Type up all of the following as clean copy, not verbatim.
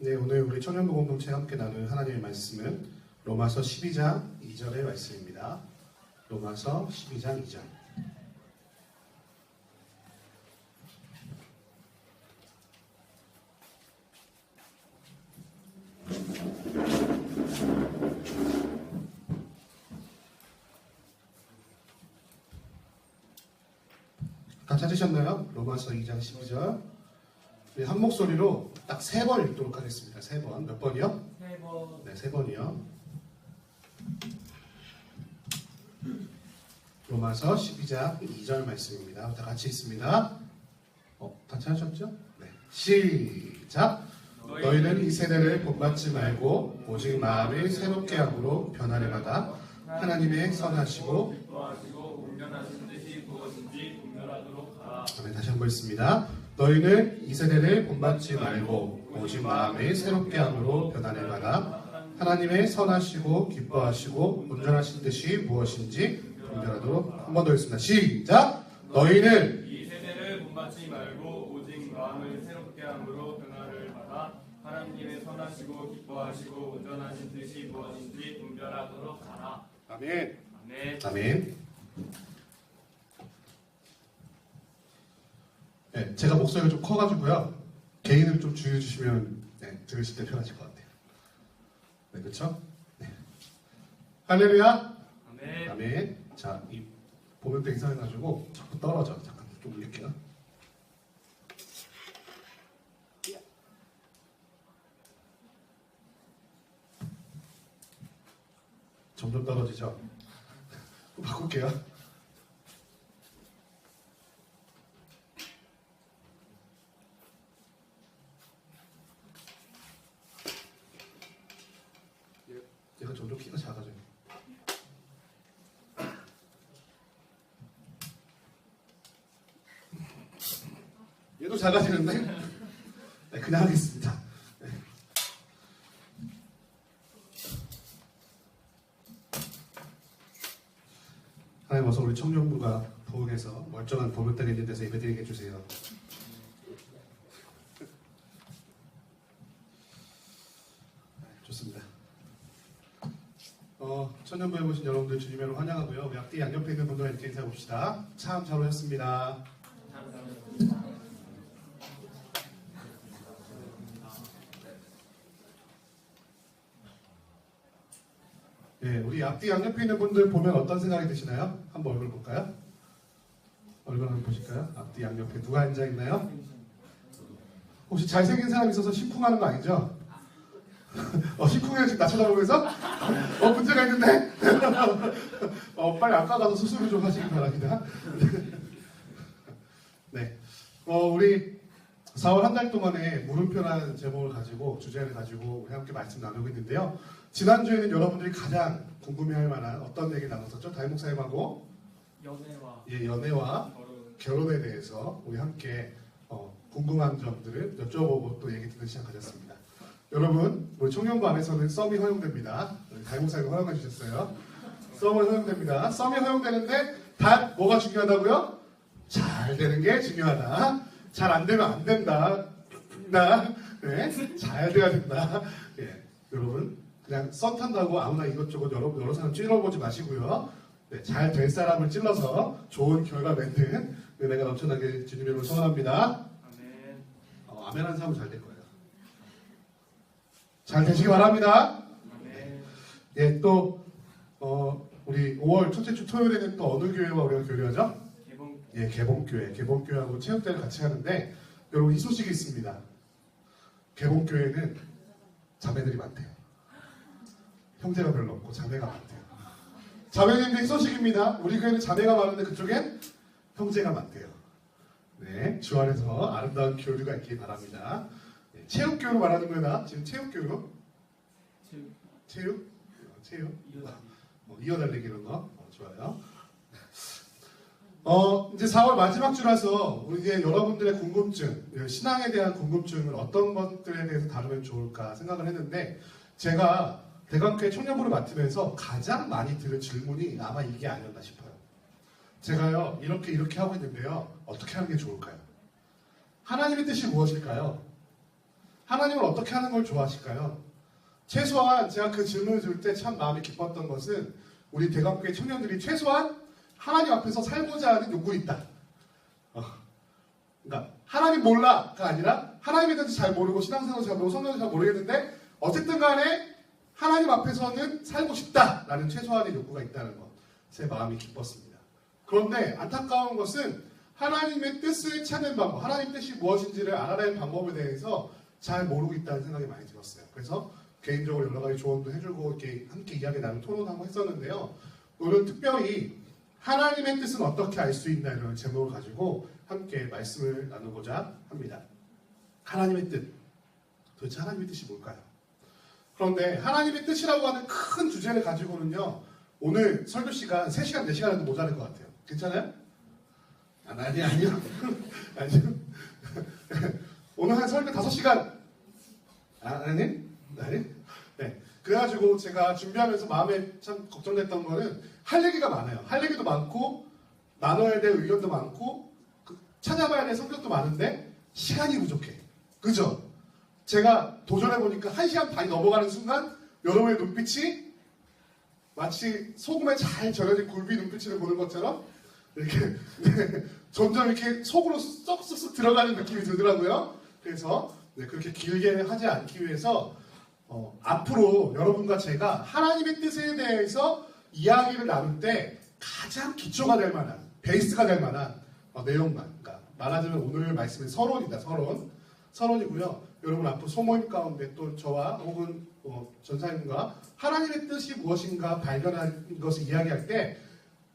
네, 오늘 우리 청년부 공동체 함께 나눌 하나님의 말씀은 로마서 12장 2절의 말씀입니다. 로마서 12장 2절. 다 찾으셨나요? 로마서 2장 12절. 우리 한 목소리로 딱 3번 읽도록 하겠습니다. 3번. 몇 번이요? 3번. 네, 3번이요. 로마서 12장 2절 말씀입니다. 다 같이 읽습니다. 다 찾으셨죠? 네. 시작! 너희는 이 세대를 본받지 말고 오직 마음을 새롭게 함으로 변화를 받아 하나님의 선하시고 온전하신 뜻이 무엇인지 분별하도록 하라. 아멘. 다시 한번 읽습니다. 너희는 이 세대를 본받지 말고 오직 마음을 새롭게 함으로 변화를 받아 하나님의 선하시고 기뻐하시고 온전하신 뜻이 무엇인지 분별하도록 한 번 더 읽습니다. 시작! 너희는 이 세대를 본받지 말고 오직 마음을 새롭게 함으로 변화를 받아 하나님의 선하시고 기뻐하시고 온전하신 뜻이 무엇인지 분별하도록 하라. 아멘. 아멘. 아멘. 네, 제가 목소리가 좀 커가지고요. 개인을 좀 주의해 주시면 들으실 때 편하실 것 같아요. 네, 그렇죠? 네. 할렐루야. 아멘. 아멘. 자, 이 보면도 이상해가지고 자꾸 떨어져. 잠깐 좀 올릴게요. 점점 떨어지죠? 바꿀게요. 얘가 점점 키가 작아져요. 얘도 작아지는데? 네, 그냥 하겠습니다. 네. 하나님 어서 우리 청년부가 부엌에서 멀쩡한 보물땅 있는 데서 예배드리게 해주세요. 좋습니다. 청년부에 오신 여러분들 주님으로 환영하고요. 우리 앞뒤 양옆에 있는 분들과 이렇게 인사해봅시다. 참 잘 오셨습니다. 네, 우리 앞뒤 양옆에 있는 분들 보면 어떤 생각이 드시나요? 한번 얼굴 볼까요? 얼굴 한번 보실까요? 앞뒤 양옆에 누가 앉아있나요? 혹시 잘생긴 사람 있어서 심쿵하는 거 아니죠? 심쿵해요 지금 나 쳐다보면서? 문제가 있는데? 빨리 아까 가서 수술을 좀 하시기 바랍니다. 네, 우리 4월 한 달 동안에 물음표라는 제목을 가지고 주제를 가지고 우리 함께 말씀 나누고 있는데요. 지난주에는 여러분들이 가장 궁금해할 만한 어떤 얘기를 나눴었죠? 다임 목사님하고 연애와 결혼에 대해서 우리 함께 궁금한 점들을 여쭤보고 또 얘기 듣는 시간 가졌습니다. 여러분, 우리 청년부 안에서는 썸이 허용됩니다. 다임 목사님 허용해 주셨어요. 썸을 허용됩니다. 썸이 허용되는데 단 뭐가 중요하다고요? 잘 되는 게 중요하다. 잘 안 되면 안 된다. 네, 잘 돼야 된다. 예, 여러분 그냥 썸 탄다고 아무나 이것저것 여러 사람 찔러보지 마시고요. 네, 잘 될 사람을 찔러서 좋은 결과 맺는 은혜가 넘쳐나게 주님 이름으로 소원합니다. 아멘. 아멘한 사람은 잘 될 거예요. 잘 되시기 바랍니다. 아멘. 예, 또 우리 5월 첫째 주 토요일에는 또 어느 교회와 우리가 교류하죠? 예, 개봉교회하고 체육대를 같이 하는데 여러분 이 소식이 있습니다. 개봉교회는 자매들이 많대요. 형제가 별로 없고 자매가 많대요. 자매님들 이 소식입니다. 우리 교회는 자매가 많은데 그쪽엔 형제가 많대요. 네, 주 안에서 아름다운 교류가 있길 바랍니다. 네, 체육교회로 말하는 거나 지금 체육교회로? 체육? 이어달리기 이런 거? 좋아요. 이제 4월 마지막 주라서 우리 이제 여러분들의 궁금증, 신앙에 대한 궁금증을 어떤 것들에 대해서 다루면 좋을까 생각을 했는데 제가 대관교회 청년부를 맡으면서 가장 많이 들은 질문이 아마 이게 아니었나 싶어요. 제가요 이렇게 하고 있는데요 어떻게 하는 게 좋을까요? 하나님의 뜻이 무엇일까요? 하나님을 어떻게 하는 걸 좋아하실까요? 최소한 제가 그 질문을 들을 때 참 마음이 기뻤던 것은 우리 대각교회 청년들이 최소한 하나님 앞에서 살고자 하는 욕구가 있다. 그러니까 하나님 몰라가 아니라 하나님에 대해서 잘 모르고 신앙생활 잘 모르고 성경을 잘 모르겠는데 어쨌든 간에 하나님 앞에서는 살고 싶다라는 최소한의 욕구가 있다는 것. 제 마음이 기뻤습니다. 그런데 안타까운 것은 하나님의 뜻을 찾는 방법, 하나님의 뜻이 무엇인지를 알아내는 방법에 대해서 잘 모르고 있다는 생각이 많이 들었어요. 그래서 개인적으로 여러 가지 조언도 해주고 이렇게 함께 이야기 나누고 토론하고 했었는데요. 오늘 특별히 하나님의 뜻은 어떻게 알 수 있나 이런 제목을 가지고 함께 말씀을 나누고자 합니다. 하나님의 뜻. 도대체 하나님의 뜻이 뭘까요? 그런데 하나님의 뜻이라고 하는 큰 주제를 가지고는요. 오늘 설교 시간 3시간, 4시간에도 모자랄 것 같아요. 괜찮아요? 아니요. 아니요. 오늘 한 설교 5시간. 아니? 네. 그래가지고 제가 준비하면서 마음에 참 걱정됐던 거는 할 얘기가 많아요. 할 얘기도 많고, 나눠야 될 의견도 많고, 찾아봐야 될 성격도 많은데, 시간이 부족해. 그죠? 제가 도전해보니까 1시간 반이 넘어가는 순간, 여러분의 눈빛이 마치 소금에 잘 절여진 굴비 눈빛을 보는 것처럼, 이렇게, 점점 이렇게 속으로 쏙쏙쏙 들어가는 느낌이 들더라고요. 그래서, 그렇게 길게 하지 않기 위해서, 앞으로 여러분과 제가 하나님의 뜻에 대해서 이야기를 나눌 때 가장 기초가 될 만한, 베이스가 될 만한 내용만. 그러니까 말하자면 오늘 말씀은 서론이다. 서론이고요. 여러분 앞으로 소모임 가운데 또 저와 혹은 전사님과 하나님의 뜻이 무엇인가 발견한 것을 이야기할 때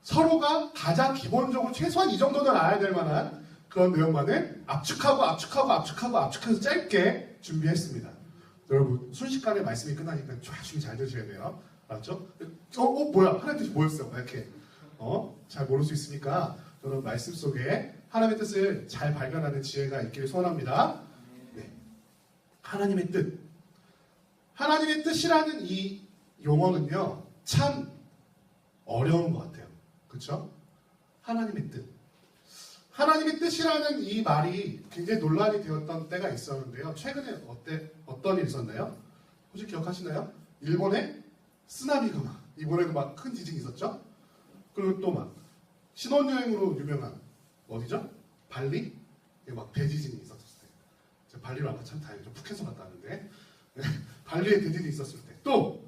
서로가 가장 기본적으로 최소한 이 정도는 알아야 될 만한 그런 내용만을 압축해서 짧게 준비했습니다. 여러분 순식간에 말씀이 끝나니까 조심히 잘 들으셔야 돼요. 알았죠? 뭐야? 하나님의 뜻이 뭐였어? 이렇게 잘 모를 수 있으니까 저는 말씀 속에 하나님의 뜻을 잘 발견하는 지혜가 있기를 소원합니다. 네. 하나님의 뜻. 하나님의 뜻이라는 이 용어는요, 참 어려운 것 같아요. 그렇죠? 하나님의 뜻. 하나님의 뜻이라는 이 말이 굉장히 논란이 되었던 때가 있었는데요. 최근에 어떤 일이 있었나요? 혹시 기억하시나요? 일본에 쓰나미가 이번에도 막 큰 지진이 있었죠? 그리고 또 막 신혼여행으로 유명한 어디죠? 발리? 막 대지진이 있었을 때. 제가 발리로 아까 참 다행이죠. 푸켓에서 갔다 왔는데 발리에 대지진이 있었을 때. 또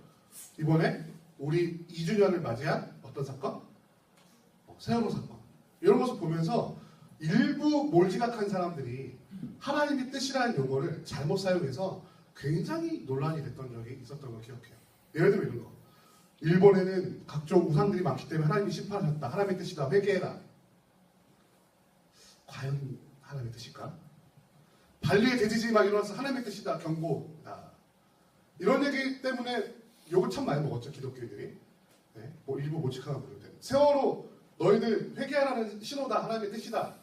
이번에 우리 2주년을 맞이한 어떤 사건? 세월호 사건. 이런 것을 보면서 일부 몰지각한 사람들이 하나님의 뜻이라는 용어를 잘못 사용해서 굉장히 논란이 됐던 적이 있었던 걸 기억해요. 예를 들면 이런 거. 일본에는 각종 우상들이 많기 때문에 하나님이 심판하셨다. 하나님의 뜻이다. 회개해라. 과연 하나님의 뜻일까? 발리에 대지진이 막 일어나서 하나님의 뜻이다. 경고다. 이런 얘기 때문에 욕을 참 많이 먹었죠. 기독교인들이. 네? 일부 몰지각한 분들 때문에. 세월호 너희들 회개하라는 신호다. 하나님의 뜻이다.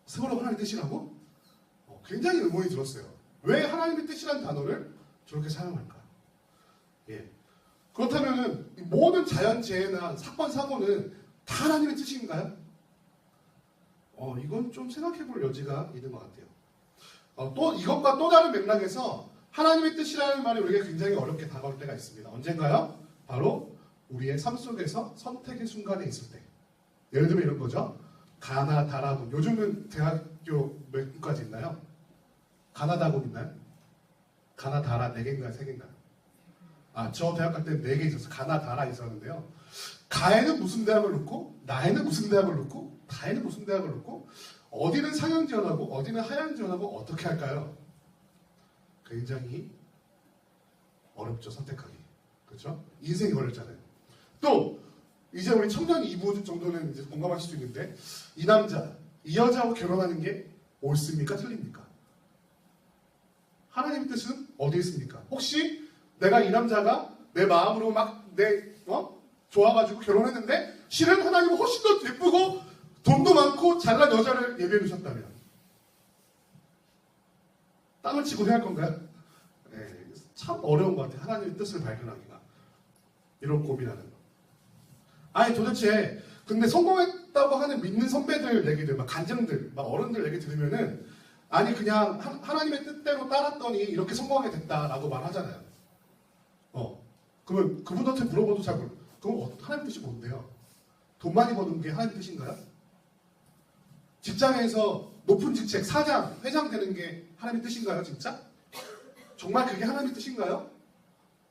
세월호 하나님의 뜻이라고? 굉장히 의문이 들었어요. 왜 하나님의 뜻이라는 단어를 저렇게 사용할까? 예. 그렇다면 모든 자연재해나 사건, 사고는 다 하나님의 뜻인가요? 이건 좀 생각해볼 여지가 있는 것 같아요. 또 이것과 또 다른 맥락에서 하나님의 뜻이라는 말이 우리에게 굉장히 어렵게 다가올 때가 있습니다. 언젠가요? 바로 우리의 삶 속에서 선택의 순간에 있을 때. 예를 들면 이런 거죠. 가나다라군. 요즘은 대학교 몇 군까지 있나요? 가나다군 있나요? 가나다라 4개인가요? 3개인가요? 저 대학 갈 때 4개 있었어요. 가나다라 있었는데요. 가에는 무슨 대학을 넣고, 나에는 무슨 대학을 넣고, 다에는 무슨 대학을 넣고, 어디는 상향 지원하고, 어디는 하향 지원하고, 어떻게 할까요? 굉장히 어렵죠, 선택하기. 그렇죠? 인생이 어렵잖아요. 또 이제 우리 청년 2부 정도는 이제 공감하실 수 있는데 이 남자, 이 여자하고 결혼하는 게 옳습니까? 틀립니까? 하나님의 뜻은 어디에 있습니까? 혹시 내가 이 남자가 내 마음으로 막 좋아가지고 결혼했는데 실은 하나님은 훨씬 더 예쁘고 돈도 많고 잘난 여자를 예비해 두셨다면 땅을 치고 해야 할 건가요? 네, 참 어려운 것 같아요. 하나님의 뜻을 발견하기가. 이런 고민하는 거. 아니 도대체 근데 성공했다고 하는 믿는 선배들 얘기들, 막 간증들, 막 어른들 얘기 들으면은 아니 그냥 하나님의 뜻대로 따랐더니 이렇게 성공하게 됐다라고 말하잖아요. 그러면 그분한테 물어봐도 잘 모르. 그럼 하나님 뜻이 뭔데요? 돈 많이 버는 게 하나님 뜻인가요? 직장에서 높은 직책, 사장, 회장 되는 게 하나님 뜻인가요, 진짜? 정말 그게 하나님 뜻인가요?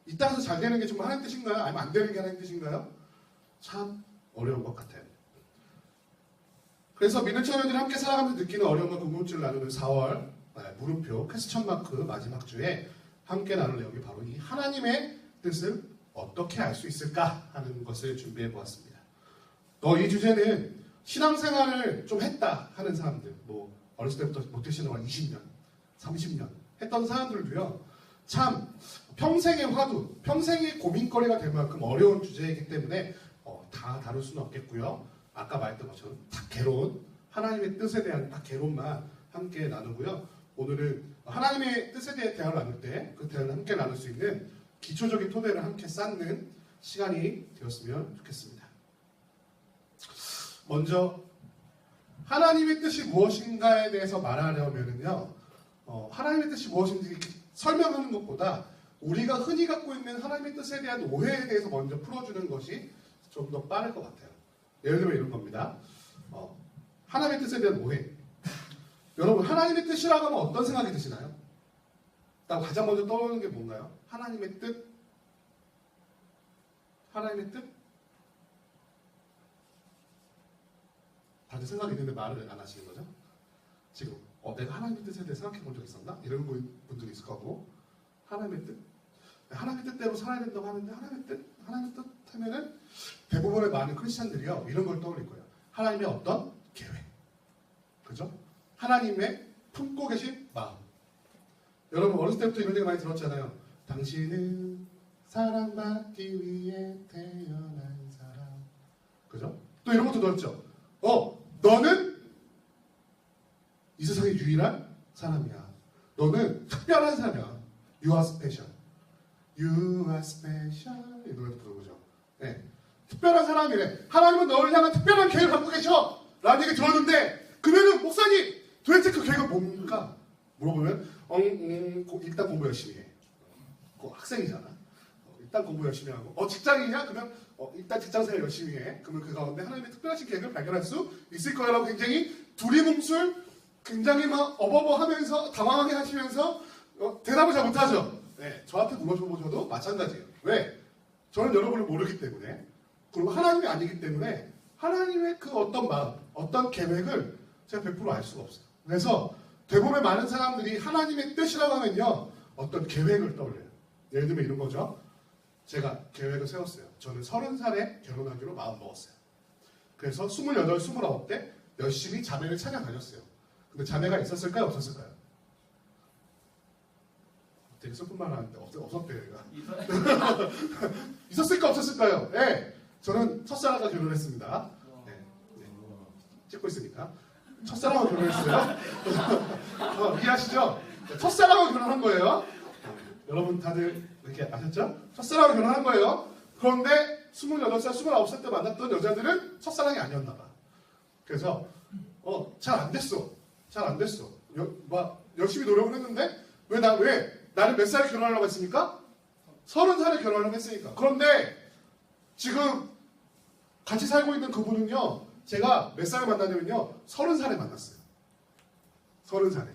이 땅에서 잘 되는 게 정말 하나님 뜻인가요? 아니면 안 되는 게 하나님 뜻인가요? 참 어려운 것 같아요. 그래서 믿는 청년들이 함께 살아가면서 느끼는 어려움과 궁금증을 나누는 4월 물음표 퀘스천 마크 마지막 주에 함께 나눌 내용이 바로 이 하나님의 뜻을 어떻게 알 수 있을까 하는 것을 준비해 보았습니다. 이 주제는 신앙생활을 좀 했다 하는 사람들, 뭐 어렸을 때부터 모태신앙을 20년, 30년 했던 사람들도요, 참 평생의 화두, 평생의 고민거리가 될 만큼 어려운 주제이기 때문에 다 다룰 수는 없겠고요. 아까 말했던 것처럼 딱 개론, 하나님의 뜻에 대한 딱 개론만 함께 나누고요. 오늘은 하나님의 뜻에 대해 대화를 나눌 때 그 대화를 함께 나눌 수 있는 기초적인 토대를 함께 쌓는 시간이 되었으면 좋겠습니다. 먼저 하나님의 뜻이 무엇인가에 대해서 말하려면요, 하나님의 뜻이 무엇인지 설명하는 것보다 우리가 흔히 갖고 있는 하나님의 뜻에 대한 오해에 대해서 먼저 풀어주는 것이 좀 더 빠를 것 같아요. 예를 들면 이런 겁니다. 하나님의 뜻에 대한 오해. 여러분, 하나님의 뜻이라고 하면 어떤 생각이 드시나요? 일단 가장 먼저 떠오르는 게 뭔가요? 하나님의 뜻? 하나님의 뜻? 다들 생각이 있는데 말을 안 하시는 거죠? 지금 내가 하나님의 뜻에 대해 생각해 본 적 있었나? 이런 분들이 있을 거고, 하나님의 뜻? 하나님의 뜻대로 살아야 된다고 하는데 하나님의 뜻 하면은 대부분의 많은 크리스찬들이요, 이런 걸 떠올릴 거예요. 하나님의 어떤 계획, 그죠? 하나님의 품고 계신 마음. 여러분 어렸을 때부터 이런 얘기 많이 들었잖아요. 당신은 사랑받기 위해 태어난 사람, 그죠? 또 이런 것도 들었죠. 너는 이 세상의 유일한 사람이야. 너는 특별한 사람이야. You are special. You are special. 이 노래도 부르죠. 네. 특별한 사람이래. 하나님은 너를 향한 특별한 계획을 갖고 계셔. 라는 얘기 들었는데, 그러면은 목사님, 도대체 그 계획은 뭡니까? 물어보면, 일단 공부 열심히 해. 학생이잖아. 일단 공부 열심히 하고. 직장이냐? 그러면, 일단 직장생활 열심히 해. 그러면 그 가운데 하나님의 특별하신 계획을 발견할 수 있을 거야. 라고 굉장히 두리뭉술, 굉장히 막 어버버하면서, 당황하게 하시면서, 대답을 잘 못하죠. 네, 저한테 물어보셔도 마찬가지예요. 왜? 저는 여러분을 모르기 때문에, 그리고 하나님이 아니기 때문에 하나님의 그 어떤 마음, 어떤 계획을 제가 100% 알 수가 없어요. 그래서 대부분의 많은 사람들이 하나님의 뜻이라고 하면요, 어떤 계획을 떠올려요. 예를 들면 이런 거죠. 제가 계획을 세웠어요. 저는 30살에 결혼하기로 마음먹었어요. 그래서 28, 29때 열심히 자매를 찾아다녔어요. 근데 자매가 있었을까요? 없었을까요? 되게 슬픈 말 하는데 없었대요. 얘가. 있었을까 없었을까요? 네. 저는 첫사랑과 결혼했습니다. 네. 찍고 있으니까. 첫사랑과 결혼했어요. 이해하시죠? 첫사랑과 결혼한 거예요. 여러분 다들 이렇게 아셨죠? 첫사랑과 결혼한 거예요. 그런데 28살, 29살 때 만났던 여자들은 첫사랑이 아니었나 봐. 그래서 잘 안 됐어. 잘 안 됐어. 열심히 노력을 했는데 왜 나는 몇 살에 결혼하려고 했습니까? 30살에 결혼하려고 했으니까. 그런데 지금 같이 살고 있는 그분은요, 제가 몇 살에 만나냐면요, 30살에 만났어요. 30살에.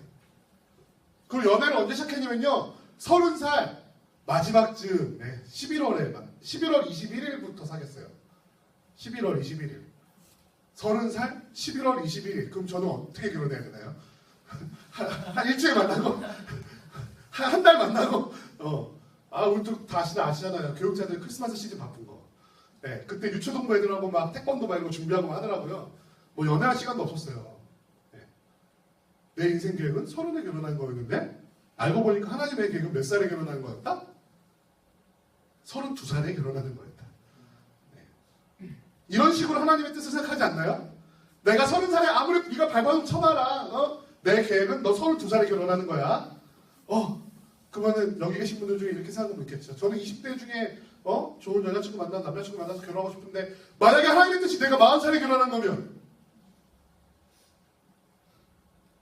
그리고 연애를 언제 시작했냐면요, 30살 마지막 즈음, 11월 21일부터 사귀었어요. 11월 21일. 30살 11월 21일. 그럼 저는 어떻게 결혼해야 되나요? 한 일주일 만나고, 한 달 만나고, 우리 또 다시 아시잖아요. 교육자들 크리스마스 시즌 바쁜 거. 네, 그때 유초동부 애들하고 막 태권도 막 이런 거 준비하고 하더라고요. 뭐 연애할 시간도 없었어요. 네. 내 인생 계획은 30에 결혼한 거였는데, 알고 보니까 하나님의 계획은 몇 살에 결혼한 거였다? 32살에 결혼하는 거였다. 네. 이런 식으로 하나님의 뜻을 생각하지 않나요? 내가 30살에 아무리 네가 발버둥 쳐봐라. 내 계획은 너 32살에 결혼하는 거야. 그러면은 여기 계신 분들 중에 이렇게 생각하면 있겠죠. 저는 20대 중에 좋은 여자친구 만나서 남자친구 만나서 결혼하고 싶은데, 만약에 하나님의 뜻이 내가 40살에 결혼한 거면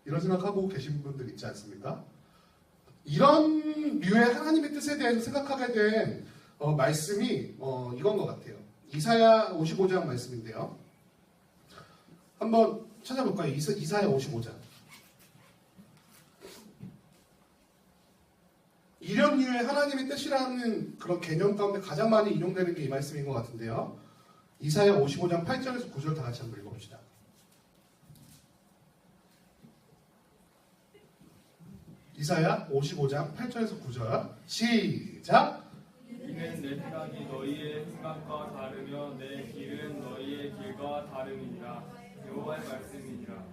이런 생각하고 계신 분들 있지 않습니까? 이런 류의 하나님의 뜻에 대해서 생각하게 된 말씀이 이건 것 같아요. 이사야 55장 말씀인데요. 한번 찾아볼까요? 이사야 55장. 이런 류의 하나님의 뜻이라는 그런 개념 가운데 가장 많이 인용되는 게 이 말씀인 것 같은데요. 이사야 55장 8절에서 9절 다 같이 한번 읽어봅시다. 이사야 55장 8절에서 9절 시작! 이는 내 생각이 너희의 생각과 다르며 내 길은 너희의 길과 다름이니라. 여호와의 말씀이니라.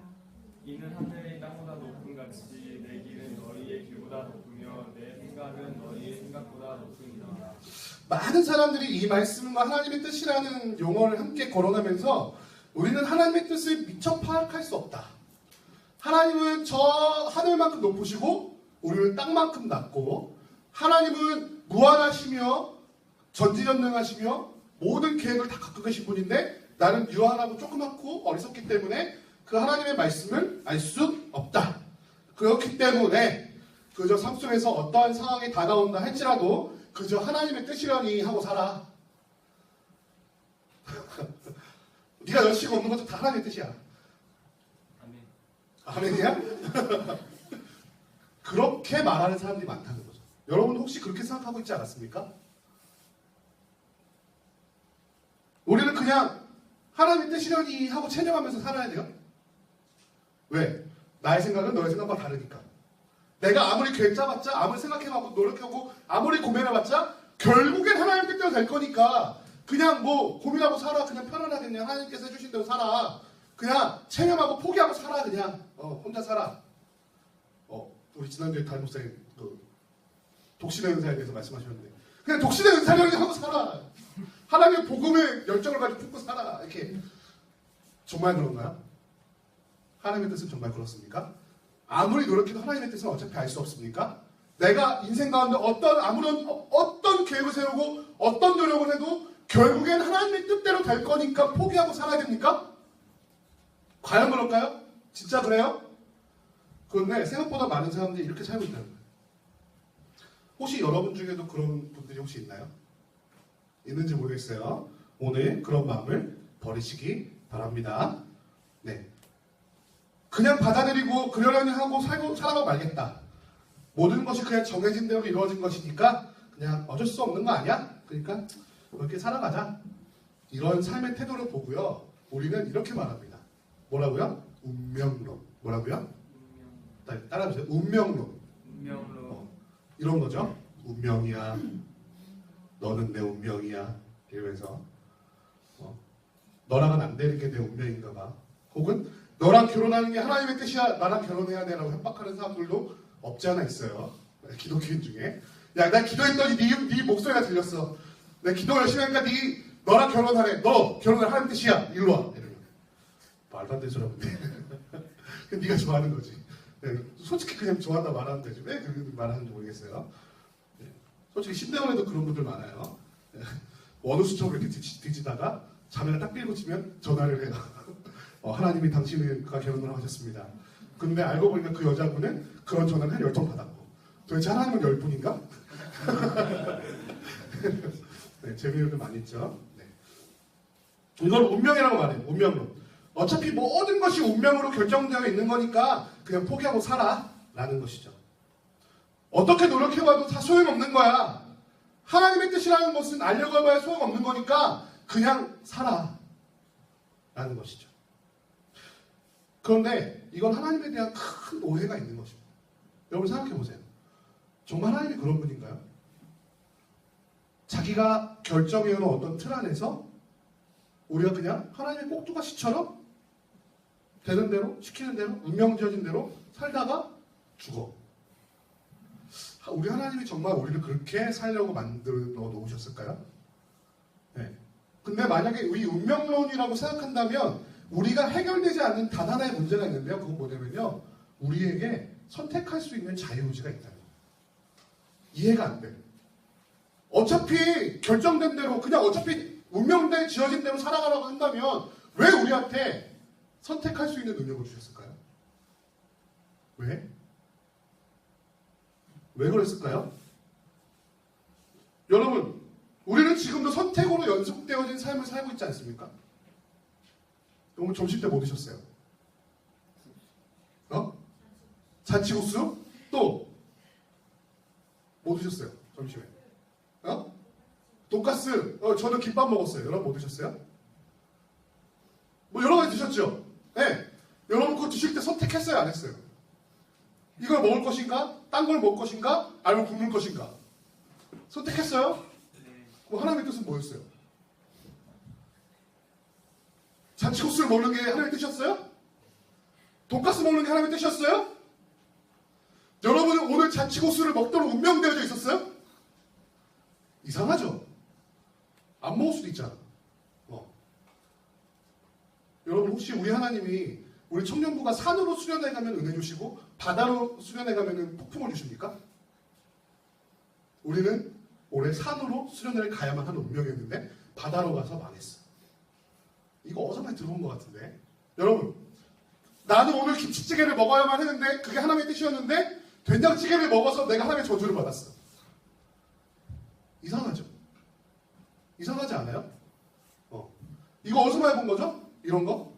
이는 하늘이 땅보다 높은 같이 내 길은 너희의 길보다 높으며 내 생각은 너희의 생각보다 높으니라. 많은 사람들이 이 말씀과 하나님의 뜻이라는 용어를 함께 거론하면서 우리는 하나님의 뜻을 미처 파악할 수 없다. 하나님은 저 하늘만큼 높으시고 우리는 땅만큼 낮고 하나님은 무한하시며 전지전능하시며 모든 계획을 다 갖고 계신 분인데 나는 유한하고 조그맣고 어리석기 때문에 그 하나님의 말씀을 알 수 없다. 그렇기 때문에 그저 삶 속에서 어떠한 상황이 다가온다 할지라도 그저 하나님의 뜻이라니 하고 살아. 네가 열심히 없는 것도 다 하나님의 뜻이야. 아멘. 아멘이야? 그렇게 말하는 사람들이 많다는 거죠. 여러분 혹시 그렇게 생각하고 있지 않았습니까? 우리는 그냥 하나님의 뜻이려니 하고 체념하면서 살아야 돼요. 왜? 나의 생각은 너의 생각과 다르니까. 내가 아무리 계획 짜봤자, 아무리 생각해봤고 노력하고 아무리 고민해봤자 결국엔 하나님 뜻대로 될 거니까 그냥 뭐 고민하고 살아. 그냥 편안하게 그냥 하나님께서 해주신 대로 살아. 그냥 체념하고 포기하고 살아. 그냥 혼자 살아. 우리 지난주에 담임 목사님 독신의 은사에 대해서 말씀하셨는데 그냥 독신의 은사를 하고 살아. 하나님의 복음에 열정을 가지고 품고 살아. 이렇게. 정말 그런가요? 하나님의 뜻은 정말 그렇습니까? 아무리 노력해도 하나님의 뜻은 어차피 알 수 없습니까? 내가 인생 가운데 어떤 계획을 세우고 어떤 노력을 해도 결국엔 하나님의 뜻대로 될 거니까 포기하고 살아야 됩니까? 과연 그럴까요? 진짜 그래요? 그런데 생각보다 많은 사람들이 이렇게 살고 있다는 거예요. 혹시 여러분 중에도 그런 분들이 혹시 있나요? 있는지 모르겠어요. 오늘 그런 마음을 버리시기 바랍니다. 네. 그냥 받아들이고 그러려니 하고 살아가 말겠다. 모든 것이 그냥 정해진 대로 이루어진 것이니까 그냥 어쩔 수 없는 거 아니야? 그러니까 그렇게 살아가자. 이런 삶의 태도를 보고요. 우리는 이렇게 말합니다. 뭐라고요? 운명론. 뭐라고요? 따라해보세요. 운명론. 이런 거죠. 운명이야. 너는 내 운명이야. 이러면서 너랑은 안 되는 게 내 운명인가 봐. 혹은 너랑 결혼하는 게 하나님의 뜻이야. 나랑 결혼해야 돼. 라고 협박하는 사람들도 없지 않아 있어요. 기독교인 중에. 야, 나 기도했더니 네 목소리가 들렸어. 내가 기도 열심히 하니까 너랑 결혼하래. 너 결혼을 하는 뜻이야. 일로 와. 이러면. 말도 안 되는 소리 하는데. 네가 좋아하는 거지. 네, 솔직히 그냥 좋아한다 말하면 되지. 왜 그렇게 말하는지 모르겠어요. 네, 솔직히 신대원에도 그런 분들 많아요. 네, 원우수첩을 이렇게 뒤지다가 자매가 딱 빌고 치면 전화를 해요. 하나님이 당신과 결혼을 하셨습니다. 근데 알고 보니까 그 여자분은 그런 전화를 한 10통 받았고 도대체 하나님은 10분인가? 네, 재미있는 게 많이 있죠. 네. 이걸 운명이라고 말해요. 운명론. 어차피 모든 것이 운명으로 결정되어 있는 거니까 그냥 포기하고 살아 라는 것이죠. 어떻게 노력해봐도 다 소용없는 거야. 하나님의 뜻이라는 것은 알려고 해봐야 소용없는 거니까 그냥 살아 라는 것이죠. 그런데 이건 하나님에 대한 큰 오해가 있는 것입니다. 여러분 생각해보세요. 정말 하나님이 그런 분인가요? 자기가 결정해놓은 어떤 틀 안에서 우리가 그냥 하나님의 꼭두가시처럼 되는 대로, 시키는 대로, 운명 지어진 대로 살다가 죽어. 우리 하나님이 정말 우리를 그렇게 살려고 만들어 놓으셨을까요? 네. 근데 만약에 우리 운명론이라고 생각한다면 우리가 해결되지 않는 단 하나의 문제가 있는데요. 그건 뭐냐면요. 우리에게 선택할 수 있는 자유의지가 있다는 거예요. 이해가 안 돼요. 어차피 결정된 대로 그냥 어차피 운명대로 지어진 대로 살아가라고 한다면 왜 우리한테 선택할 수 있는 능력을 주셨을까요? 왜? 왜 그랬을까요? 여러분, 우리는 지금도 선택으로 연속되어진 삶을 살고 있지 않습니까? 오늘 점심 때 뭐 드셨어요? 잔치국수? 또? 뭐 드셨어요? 점심에? 돈가스? 저는 김밥 먹었어요. 여러분 뭐 드셨어요? 뭐 여러 가지 드셨죠? 네. 여러분 그거 드실 때 선택했어요? 안 했어요? 이걸 먹을 것인가? 딴 걸 먹을 것인가? 아니면 굶을 것인가? 선택했어요? 네. 그럼 하나님의 뜻은 뭐였어요? 잔치국수를 먹는 게 하나님의 뜻이었어요? 돈가스 먹는 게 하나님의 뜻이었어요? 여러분은 오늘 잔치국수를 먹도록 운명되어져 있었어요? 이상하죠? 안 먹을 수도 있잖아. 여러분 혹시 우리 하나님이 우리 청년부가 산으로 수련회 가면 은혜 주시고 바다로 수련회 가면 폭풍을 주십니까? 우리는 올해 산으로 수련회를 가야만 하는 운명이었는데 바다로 가서 망했어. 이거 어디서 많이 들어본 것 같은데. 여러분, 나는 오늘 김치찌개를 먹어야만 했는데 그게 하나님의 뜻이었는데 된장찌개를 먹어서 내가 하나님의 저주를 받았어. 이상하죠? 이상하지 않아요? 이거 어디서 많이 본 거죠? 이런 거?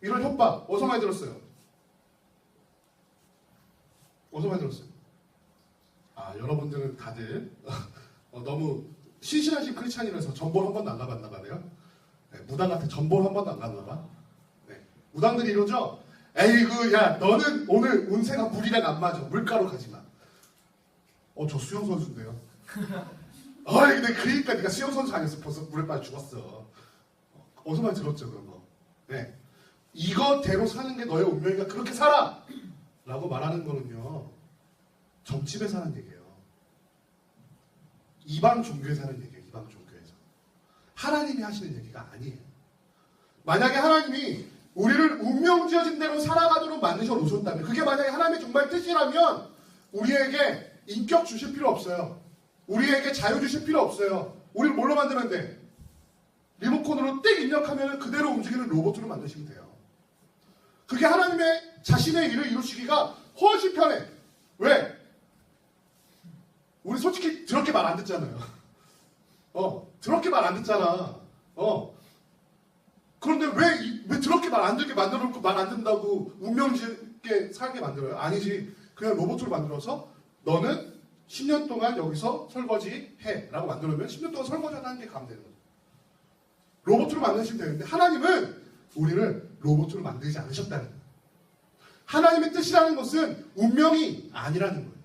이런 협박 어디서 많이 들었어요? 어디서 많이 들었어요? 여러분들은 다들 너무 신실하신 크리스찬이라서 전볼 한 번도 안 가봤나 봐요. 네, 무당한테 전볼 한 번도 안 갔나 봐. 네, 무당들이 이러죠? 에이구 야 너는 오늘 운세가 물이랑 안 맞아. 물가로 가지 마. 저 수영 선수인데요. 근데 그러니까 네가 수영 선수 아니었어. 벌써 물에 빠져 죽었어. 어디서 많이 들었죠 그런 거. 네, 이거대로 사는 게 너의 운명이니까 그렇게 살아! 라고 말하는 거는요 점집에 사는 얘기예요. 이방 종교에 사는 얘기예요. 이방 종교에서 하나님이 하시는 얘기가 아니에요. 만약에 하나님이 우리를 운명 지어진 대로 살아가도록 만드셔 놓으셨다면, 그게 만약에 하나님의 정말 뜻이라면 우리에게 인격 주실 필요 없어요. 우리에게 자유 주실 필요 없어요. 우리를 뭘로 만들면 돼? 리모컨으로 띡 입력하면 그대로 움직이는 로봇으로 만드시면 돼요. 그게 하나님의 자신의 일을 이루시기가 훨씬 편해. 왜? 우리 솔직히 더럽게 말 안 듣잖아요. 더럽게 말 안 듣잖아. 그런데 왜 더럽게 말 안 듣게 만들어 놓고 말 안 듣는다고 운명짓게 살게 만들어요? 아니지. 그냥 로봇으로 만들어서 너는 10년 동안 여기서 설거지 해. 라고 만들어놓으면 10년 동안 설거지 하는 게 가면 되는 거죠. 로봇으로 만드시면 되는데 하나님은 우리를 로봇으로 만들지 않으셨다는 거예요. 하나님의 뜻이라는 것은 운명이 아니라는 거예요.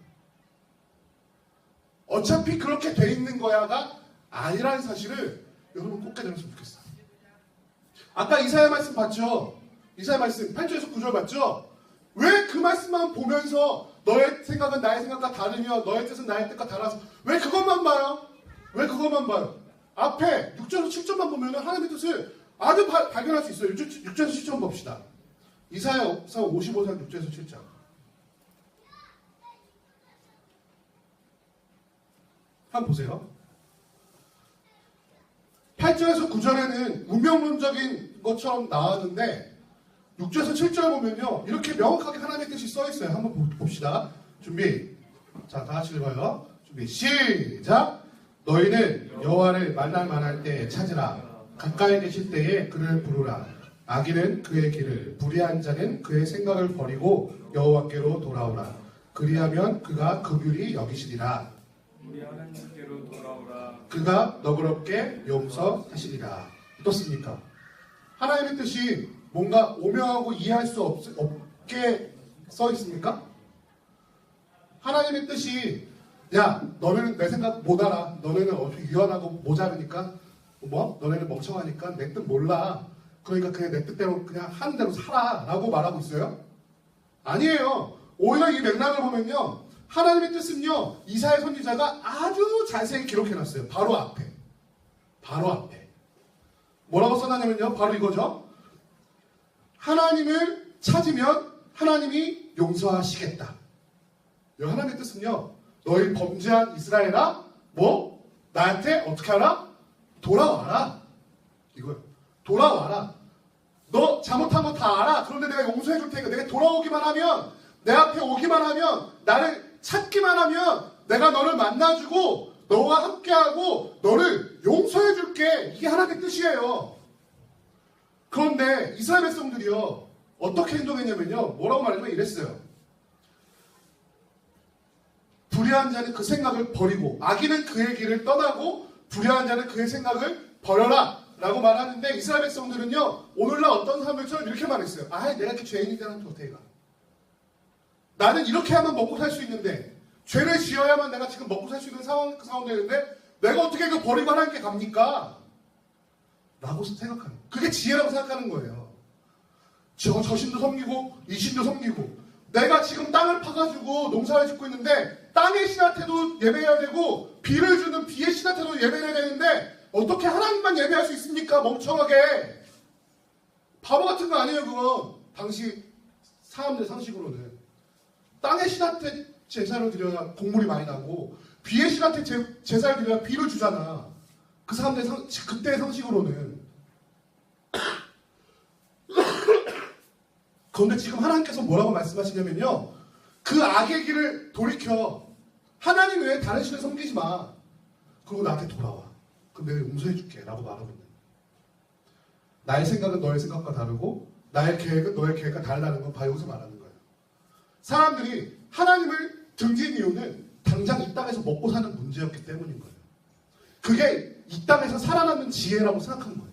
어차피 그렇게 돼 있는 거야가 아니라는 사실을 여러분 꼭 깨달았으면 좋겠어요. 아까 이사야 말씀 봤죠? 이사야 말씀 8절에서 9절 봤죠? 왜 그 말씀만 보면서 너의 생각은 나의 생각과 다르며 너의 뜻은 나의 뜻과 달라서 왜 그것만 봐요? 왜 그것만 봐요? 앞에 6절에서 7절만 보면 하나님의 뜻을 아주 발견할 수 있어요. 6절에서 7절 봅시다. 이사야 55장 6절에서 7절. 한번 보세요. 8절에서 9절에는 운명론적인 것처럼 나왔는데 6절에서 7절 보면요 이렇게 명확하게 하나님의 뜻이 써있어요. 한번 봅시다. 준비. 자, 다 같이 읽어요. 준비. 시작. 너희는 여호와를 만날 만할 때에 찾으라. 가까이 계실 때에 그를 부르라. 악인은 그의 길을, 불의한 자는 그의 생각을 버리고 여호와께로 돌아오라. 그리하면 그가 긍휼히 여기시리라. 우리 하나님께로 돌아오라. 그가 너그럽게 용서하시리라. 어떻습니까? 하나님의 뜻이 뭔가 오명하고 이해할 수 없게 써 있습니까? 하나님의 뜻이 야 너네는 내 생각 못 알아. 너네는 어떻게 유연하고 모자르니까 너네는 멍청하니까 내 뜻 몰라. 그러니까 그냥 내 뜻대로 그냥 하는 대로 살아 라고 말하고 있어요? 아니에요. 오히려 이 맥락을 보면요 하나님의 뜻은요 이사야 선지자가 아주 자세히 기록해놨어요. 바로 앞에 뭐라고 써놨냐면요 바로 이거죠. 하나님을 찾으면 하나님이 용서하시겠다. 하나님의 뜻은요 너희 범죄한 이스라엘아 나한테 어떻게 하라? 돌아와라. 이거요. 돌아와라. 너 잘못한 거 다 알아. 그런데 내가 용서해 줄 테니까 내가 돌아오기만 하면 내 앞에 오기만 하면, 나를 찾기만 하면 내가 너를 만나주고 너와 함께하고 너를 용서해줄게. 이게 하나님의 뜻이에요. 그런데 이스라엘 백성들이요, 어떻게 행동했냐면요, 뭐라고 말하냐면 이랬어요. 불의한 자는 그 생각을 버리고 악인은 그의 길을 떠나고 불의한 자는 그의 생각을 버려라 라고 말하는데, 이스라엘 백성들은요 오늘날 어떤 사람들처럼 이렇게 말했어요. 내가 이렇게 죄인이라는 어떻게 가? 나는 이렇게 하면 먹고 살 수 있는데, 죄를 지어야만 내가 지금 먹고 살 수 있는 상황 되는데 내가 어떻게 그 버리고 하나님께 갑니까? 라고 생각하는 거예요. 그게 지혜라고 생각하는 거예요. 저 신도 섬기고 이 신도 섬기고, 내가 지금 땅을 파가지고 농사를 짓고 있는데 땅의 신한테도 예배해야 되고 비를 주는 비의 신한테도 예배해야 되는데 어떻게 하나님만 예배할 수 있습니까? 멍청하게. 바보 같은 거 아니에요 그건. 당시 사람들 상식으로는 땅의 신한테 제사를 드려야 곡물이 많이 나고 비의 신한테 제사를 드려야 비를 주잖아. 그 사람들 그때의 상식으로는. 그런데 지금 하나님께서 뭐라고 말씀하시냐면요, 그 악의 길을 돌이켜 하나님 외에 다른 신을 섬기지 마. 그리고 나한테 돌아와. 그럼 내가 용서해줄게 라고 말하고 있는 거예요. 나의 생각은 너의 생각과 다르고 나의 계획은 너의 계획과 다르다는 건 바로 여기서 말하는 거예요. 사람들이 하나님을 등진 이유는 당장 이 땅에서 먹고 사는 문제였기 때문인 거예요. 그게 이 땅에서 살아남는 지혜라고 생각한 거예요.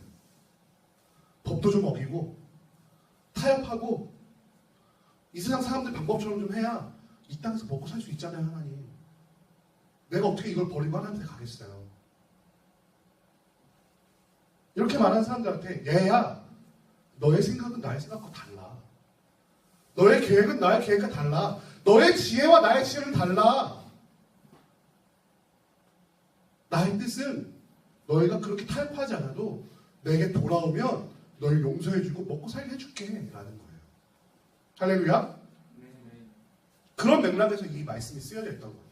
법도 좀 어기고 타협하고 이 세상 사람들 방법처럼 좀 해야 이 땅에서 먹고 살 수 있잖아요. 하나님, 내가 어떻게 이걸 버리고 하나님한테 가겠어요? 이렇게 말하는 사람들한테, 얘야, 너의 생각은 나의 생각과 달라. 너의 계획은 나의 계획과 달라. 너의 지혜와 나의 지혜는 달라. 나의 뜻은 너희가 그렇게 타협하지 않아도 내게 돌아오면 너를 용서해주고 먹고 살게 해줄게 라는 거예요. 할렐루야. 그런 맥락에서 이 말씀이 쓰여져 있던 거예요.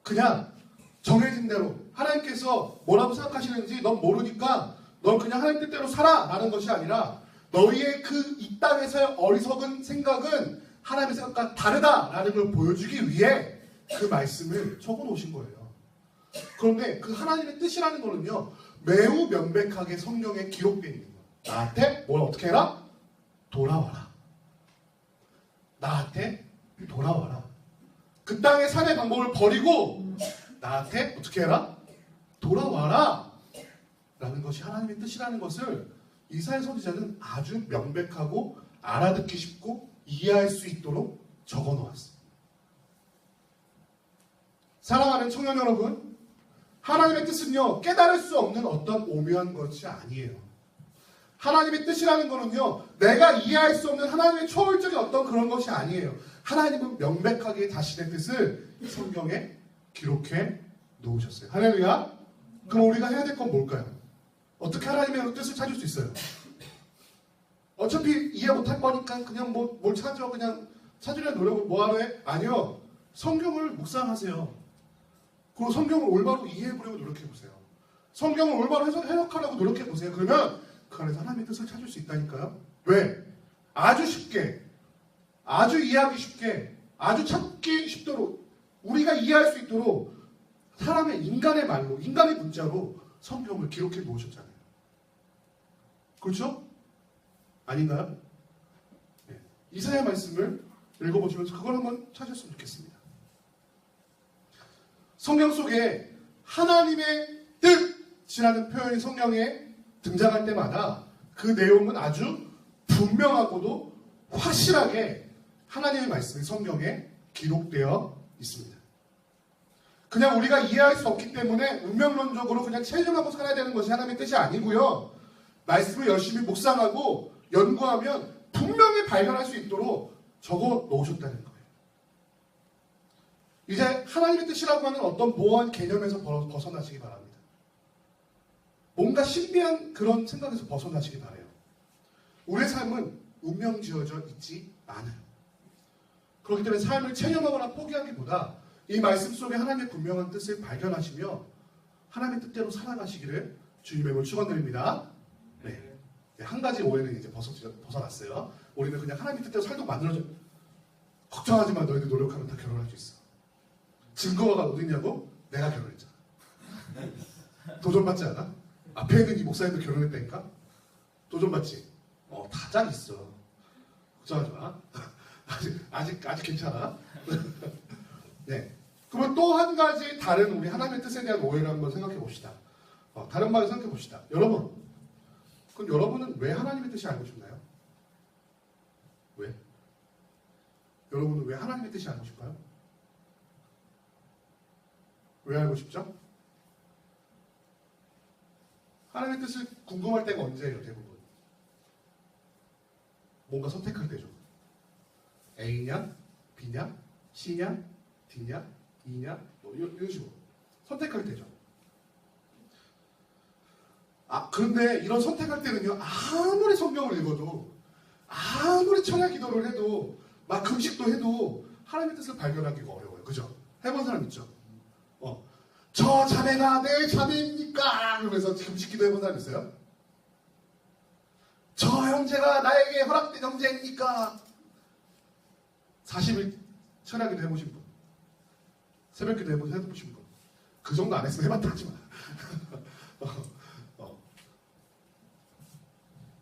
그냥 정해진 대로 하나님께서 뭐라고 생각하시는지 넌 모르니까 넌 그냥 하나님 뜻대로 살아 라는 것이 아니라, 너희의 그 이 땅에서의 어리석은 생각은 하나님의 생각과 다르다라는 걸 보여주기 위해 그 말씀을 적어 놓으신 거예요. 그런데 그 하나님의 뜻이라는 거는요, 매우 명백하게 성경에 기록되어 있는 거예요. 나한테 뭘 어떻게 해라? 돌아와라. 나한테 돌아와라. 그 땅의 삶의 방법을 버리고 나한테 어떻게 해라? 돌아와라. 라는 것이 하나님의 뜻이라는 것을 이사야 선지자는 아주 명백하고 알아듣기 쉽고 이해할 수 있도록 적어 놓았습니다. 사랑하는 청년 여러분, 하나님의 뜻은요, 깨달을 수 없는 어떤 오묘한 것이 아니에요. 하나님의 뜻이라는 거는요, 내가 이해할 수 없는 하나님의 초월적인 어떤 그런 것이 아니에요. 하나님은 명백하게 자신의 뜻을 성경에 기록해 놓으셨어요. 할렐루야. 그럼 우리가 해야 될 건 뭘까요? 어떻게 하나님의 뜻을 찾을 수 있어요? 어차피 이해 못할 거니까 그냥 뭘 찾아, 그냥 찾으려는 노력을 뭐하러 해? 아니요. 성경을 묵상하세요. 그리고 성경을 올바로 이해해보려고 노력해보세요. 성경을 올바로 해석하려고 노력해보세요. 그러면 그 안에서 하나님의 뜻을 찾을 수 있다니까요. 왜? 아주 쉽게, 아주 이해하기 쉽게, 아주 찾기 쉽도록, 우리가 이해할 수 있도록 사람의 인간의 말로, 인간의 문자로 성경을 기록해 놓으셨잖아요. 그렇죠? 아닌가요? 네. 이사야 말씀을 읽어보시면서 그걸 한번 찾으셨으면 좋겠습니다. 성경 속에 하나님의 뜻이라는 표현이 성경에 등장할 때마다 그 내용은 아주 분명하고도 확실하게 하나님의 말씀이 성경에 기록되어 있습니다. 그냥 우리가 이해할 수 없기 때문에 운명론적으로 그냥 체념하고 살아야 되는 것이 하나님의 뜻이 아니고요. 말씀을 열심히 묵상하고 연구하면 분명히 발견할 수 있도록 적어 놓으셨다는 거예요. 이제 하나님의 뜻이라고 하는 어떤 모호한 개념에서 벗어나시기 바랍니다. 뭔가 신비한 그런 생각에서 벗어나시기 바라요. 우리의 삶은 운명 지어져 있지 않아요. 그렇기 때문에 삶을 체념하거나 포기하기보다 이 말씀 속에 하나님의 분명한 뜻을 발견하시며 하나님의 뜻대로 살아가시기를 주님의 이름으로 축원드립니다. 네. 한 가지 오해는 이제 벗어났어요. 우리는 그냥 하나님의 뜻대로 살도록 만들어져. 걱정하지 마. 너희들 노력하면 다 결혼할 수 있어. 증거가 어디 있냐고? 내가 결혼했잖아. 도전받지 않아? 앞에 있는 이 목사님도 결혼했다니까? 도전받지? 다 짝 있어. 걱정하지 마. 아직 괜찮아. 네. 그러면 또 한 가지 다른 우리 하나님의 뜻에 대한 오해를 한번 생각해 봅시다. 다른 말을 생각해 봅시다. 여러분, 그럼 여러분은 왜 하나님의 뜻이 알고 싶나요? 왜? 여러분은 왜 하나님의 뜻이 알고 싶어요? 왜 알고 싶죠? 하나님의 뜻을 궁금할 때가 언제예요, 대부분? 뭔가 선택할 때죠. A냐, B냐, C냐, D냐, E냐, 뭐 이런 식으로 선택할 때죠. 그런데 이런 선택할 때는요, 아무리 성경을 읽어도, 아무리 철야 기도를 해도, 막 금식도 해도 하나님의 뜻을 발견하기가 어려워요. 그죠? 해본 사람 있죠? 저 자매가 내 자매입니까? 그러면서 금식 기도 해본 사람 있어요? 저 형제가 나에게 허락된 형제입니까? 40일 철야 기도 해보신 분? 새벽 기도 해보신 분? 그 정도 안 했으면 해봤다 하지 마.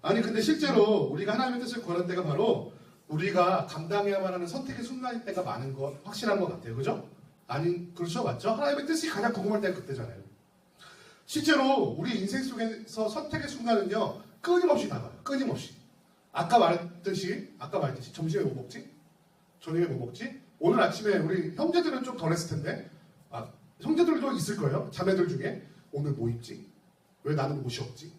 아니 근데 실제로 우리가 하나님의 뜻을 구할 때가 바로 우리가 감당해야만 하는 선택의 순간일 때가 많은 거 확실한 것 같아요. 그죠? 아니 그렇죠? 맞죠? 하나님의 뜻이 가장 궁금할 때가 그때잖아요. 실제로 우리 인생 속에서 선택의 순간은요 끊임없이 나가요. 끊임없이. 아까 말했듯이 점심에 뭐 먹지? 저녁에 뭐 먹지? 오늘 아침에 우리 형제들은 좀 덜 했을 텐데 형제들도 있을 거예요. 자매들 중에 오늘 뭐 입지? 왜 나는 옷이 없지?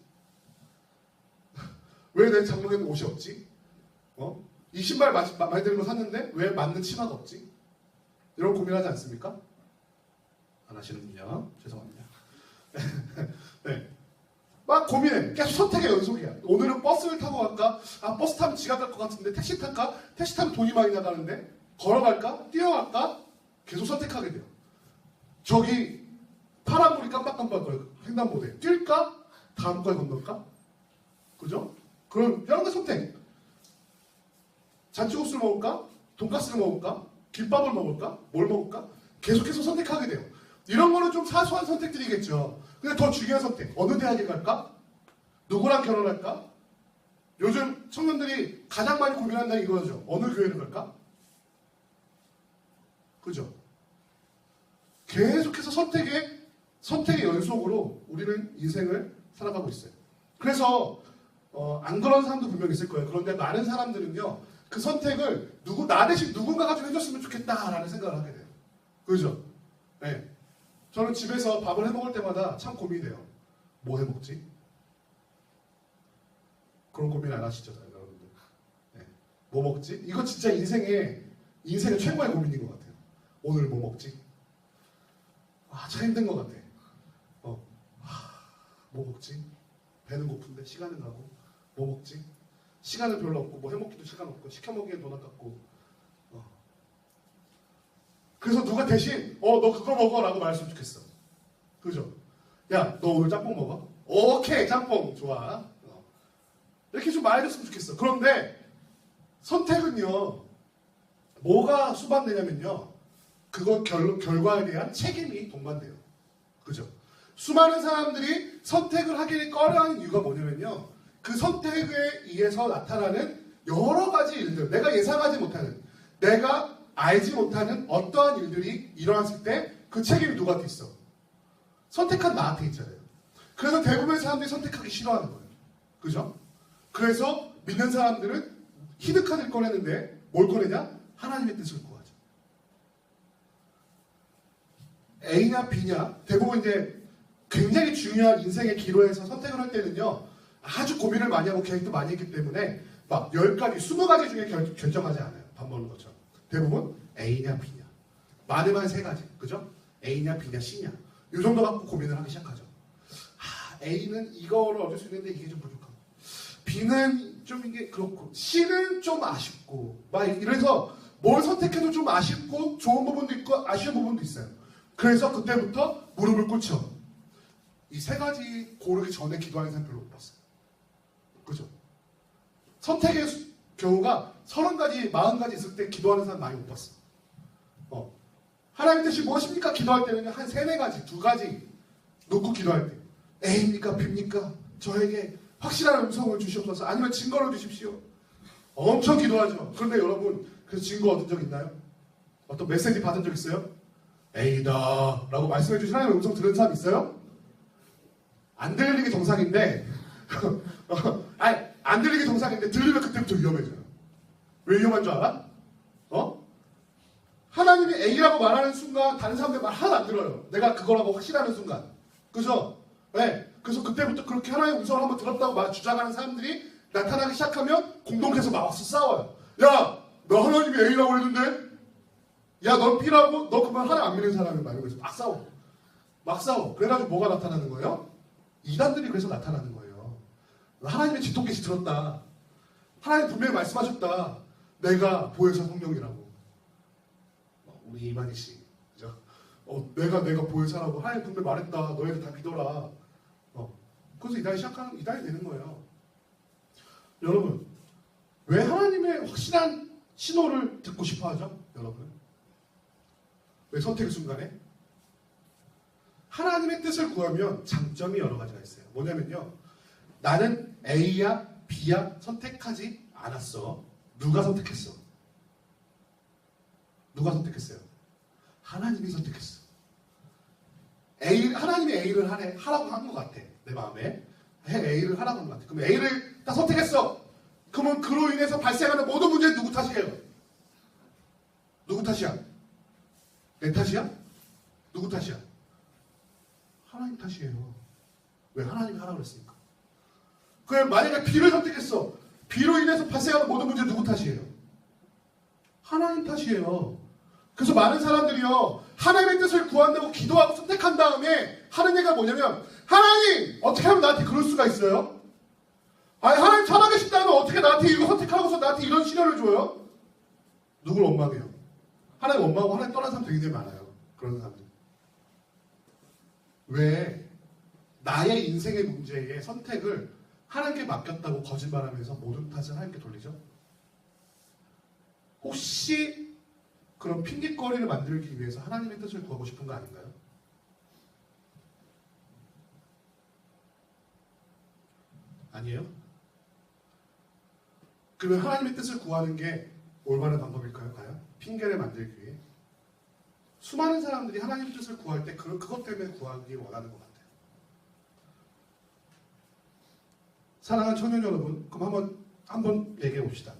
왜 내 장롱에는 옷이 없지? 이 신발 많이 들은 거 샀는데 왜 맞는 치마가 없지? 이런 고민하지 않습니까? 안 하시는군요. 죄송합니다. 네. 막 고민해. 계속 선택의 연속이야. 오늘은 버스를 타고 갈까? 버스 타면 지각 갈 것 같은데 택시 탈까? 택시 타면 돈이 많이 나가는데 걸어갈까? 뛰어갈까? 계속 선택하게 돼요. 저기 파란불이 깜빡깜빡거려. 횡단보도에 뛸까? 다음 거에 건널까? 그죠? 그럼 여러 가지 선택. 잔치국수를 먹을까? 돈가스를 먹을까? 김밥을 먹을까? 뭘 먹을까? 계속해서 선택하게 돼요. 이런 거는 좀 사소한 선택들이겠죠. 근데 더 중요한 선택. 어느 대학에 갈까? 누구랑 결혼할까? 요즘 청년들이 가장 많이 고민한다는 이거죠. 어느 교회를 갈까? 그죠? 계속해서 선택의 연속으로 우리는 인생을 살아가고 있어요. 그래서 안 그런 사람도 분명히 있을 거예요. 그런데 많은 사람들은요, 그 선택을 나 대신 누군가가 좀 해줬으면 좋겠다라는 생각을 하게 돼요. 그죠? 네. 저는 집에서 밥을 해 먹을 때마다 참 고민이 돼요. 뭐 해 먹지? 그런 고민 안 하시죠, 여러분들? 네. 뭐 먹지? 이거 진짜 인생의 최고의 고민인 것 같아요. 오늘 뭐 먹지? 참 힘든 것 같아. 뭐 먹지? 배는 고픈데 시간은 가고 뭐 먹지? 시간은 별로 없고 뭐 해먹기도 시간 없고 시켜 먹기엔 돈 아깝고 그래서 누가 대신 너 그거 먹어 라고 말했으면 좋겠어. 그죠? 야 너 오늘 짬뽕 먹어? 오케이 짬뽕 좋아. 이렇게 좀 말해줬으면 좋겠어. 그런데 선택은요 뭐가 수반되냐면요 그거 결과에 대한 책임이 동반돼요. 그죠? 수많은 사람들이 선택을 하기를 꺼려하는 이유가 뭐냐면요. 그 선택에 의해서 나타나는 여러 가지 일들, 내가 예상하지 못하는, 내가 알지 못하는 어떠한 일들이 일어났을 때 그 책임이 누구한테 있어? 선택한 나한테 있잖아요. 그래서 대부분의 사람들이 선택하기 싫어하는 거예요. 그죠? 그래서 믿는 사람들은 히든카드를 꺼내는데 뭘 꺼내냐? 하나님의 뜻을 구하죠. A냐 B냐 대부분 이제 굉장히 중요한 인생의 기로에서 선택을 할 때는요 아주 고민을 많이 하고 계획도 많이 했기 때문에 막 10가지, 20가지 중에 결정하지 않아요. 밥 먹는 것처럼. 대부분 A냐 B냐 많으면 3가지. 그죠? A냐 B냐 C냐 이 정도 갖고 고민을 하기 시작하죠. A는 이거를 얻을 수 있는데 이게 좀 부족하고 B는 좀 이게 그렇고 C는 좀 아쉽고 막 이래서 뭘 선택해도 좀 아쉽고 좋은 부분도 있고 아쉬운 부분도 있어요. 그래서 그때부터 무릎을 꿇죠. 이 3가지 고르기 전에 기도하는 사람 별로 못 봤어요. 그죠? 선택의 경우가 30가지, 40가지 있을 때 기도하는 사람 많이 못 봤어. 하나님 뜻이 무엇입니까? 기도할 때는 한 3, 4가지, 2가지 놓고 기도할 때. A입니까? B입니까? 저에게 확실한 음성을 주시옵소서. 아니면 증거를 주십시오. 엄청 기도하죠. 그런데 여러분, 그래서 증거 얻은 적 있나요? 어떤 메시지 받은 적 있어요? A다 라고 말씀해 주신 하나님의 음성 들은 사람 있어요? 안 들리게 정상인데 아니, 안 들리게 정상인데 들리면 그때부터 위험해져요. 왜 위험한 줄 알아? 하나님이 A라고 말하는 순간 다른 사람들 말 하나도 안 들어요. 내가 그거라고 확신하는 순간. 그죠? 네. 그래서 그때부터 그렇게 하나님의 음성을 한번 들었다고 주장하는 사람들이 나타나기 시작하면 공동체에서 막 와서 싸워요. 야! 너 하나님이 A라고 했는데? 야, 넌 B라고? 너 그만 하나님 안 믿는 사람이 말고 그래서 막 싸워. 막 싸워. 그래가지고 뭐가 나타나는 거예요? 이단들이 그래서 나타나는 거예요. 하나님의 진토끼시 들었다. 하나님 분명히 말씀하셨다. 내가 보혜사 성령이라고. 우리 이만희 씨, 그죠? 내가 보혜사라고 하나님 분명히 말했다. 너희들 다 믿어라. 그래서 이단이 되는 거예요. 여러분, 왜 하나님의 확실한 신호를 듣고 싶어 하죠? 여러분, 왜 선택의 순간에? 하나님의 뜻을 구하면 장점이 여러 가지가 있어요. 뭐냐면요, 나는 A야 B야 선택하지 않았어. 누가 선택했어? 누가 선택했어요? 하나님이 선택했어. 하나님이 A를 하라고 한 것 같아. 내 마음에. A를 하라고 한 것 같아. 그럼 A를 다 선택했어. 그러면 그로 인해서 발생하는 모든 문제는 누구 탓이에요? 누구 탓이야? 내 탓이야? 누구 탓이야? 하나님 탓이에요. 왜? 하나님이 하라고 그랬으니까. 그럼 만약에 B를 선택했어. B로 인해서 발생하는 모든 문제 누구 탓이에요? 하나님 탓이에요. 그래서 많은 사람들이요, 하나님의 뜻을 구한다고 기도하고 선택한 다음에 하는 얘기가 뭐냐면, 하나님! 어떻게 하면 나한테 그럴 수가 있어요? 아니, 하나님 살아계신다면 어떻게 나한테 이거 선택하고서 나한테 이런 시련을 줘요? 누굴 원망해요? 하나님 원망하고 하나님 떠난 사람 되게 많아요. 그런 사람들. 왜? 나의 인생의 문제에 선택을 하나님께 맡겼다고 거짓말하면서 모든 탓을 하나님께 돌리죠? 혹시 그런 핑계거리를 만들기 위해서 하나님의 뜻을 구하고 싶은 거 아닌가요? 아니에요? 그러면 하나님의 뜻을 구하는 게 올바른 방법일까요? 과연? 핑계를 만들기 위해? 수많은 사람들이 하나님의 뜻을 구할 때 그것 때문에 구하기 원하는 것 같아요. 사랑하는 청년 여러분, 그럼 한번 얘기해 봅시다.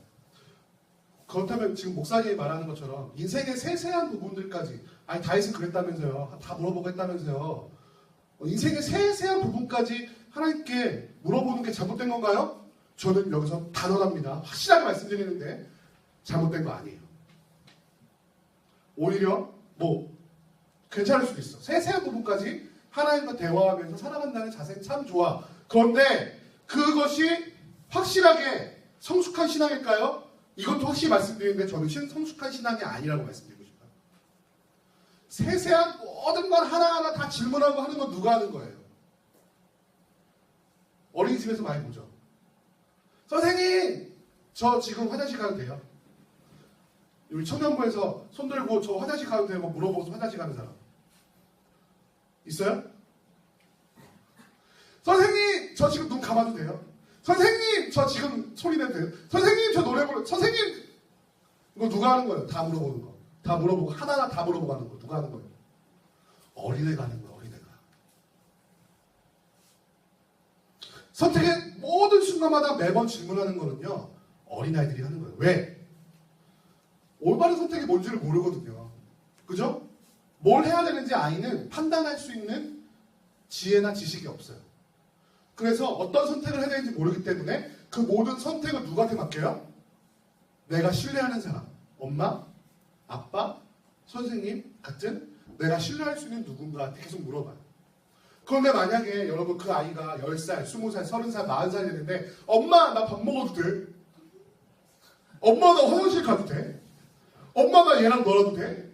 그렇다면 지금 목사님이 말하는 것처럼 인생의 세세한 부분들까지, 아니 다윗은 그랬다면서요. 다 물어보고 했다면서요. 인생의 세세한 부분까지 하나님께 물어보는 게 잘못된 건가요? 저는 여기서 단언합니다. 확실하게 말씀드리는데 잘못된 거 아니에요. 오히려 괜찮을 수도 있어. 세세한 부분까지 하나님과 대화하면서 살아간다는 자세는 참 좋아. 그런데 그것이 확실하게 성숙한 신앙일까요? 이것도 확실히 말씀드리는데 저는 성숙한 신앙이 아니라고 말씀드리고 싶어요. 세세한 모든 걸 하나하나 다 질문하고 하는 건 누가 하는 거예요? 어린이집에서 많이 보죠. 선생님! 저 지금 화장실 가도 돼요? 여기 청년부에서 손 들고 저 화장실 가도 돼요? 물어보고서 화장실 가는 사람 있어요? 선생님! 저 지금 눈 감아도 돼요? 선생님! 저 지금 소리 내도 돼요? 선생님! 저 노래 부르 선생님! 이거 누가 하는 거예요? 다 물어보는 거. 다 물어보고 하나하나 다 물어보고 하는 거. 누가 하는 거예요? 어린애가 하는 거예요. 어린애가. 선택의 모든 순간마다 매번 질문하는 거는요, 어린아이들이 하는 거예요. 왜? 올바른 선택이 뭔지를 모르거든요. 그죠? 뭘 해야 되는지 아이는 판단할 수 있는 지혜나 지식이 없어요. 그래서 어떤 선택을 해야 되는지 모르기 때문에 그 모든 선택을 누구한테 맡겨요? 내가 신뢰하는 사람. 엄마, 아빠, 선생님 같은 내가 신뢰할 수 있는 누군가한테 계속 물어봐요. 그런데 만약에 여러분 그 아이가 10살, 20살, 30살, 40살 되는데 엄마 나 밥 먹어도 돼? 엄마 나 화장실 가도 돼? 엄마 나 얘랑 놀아도 돼?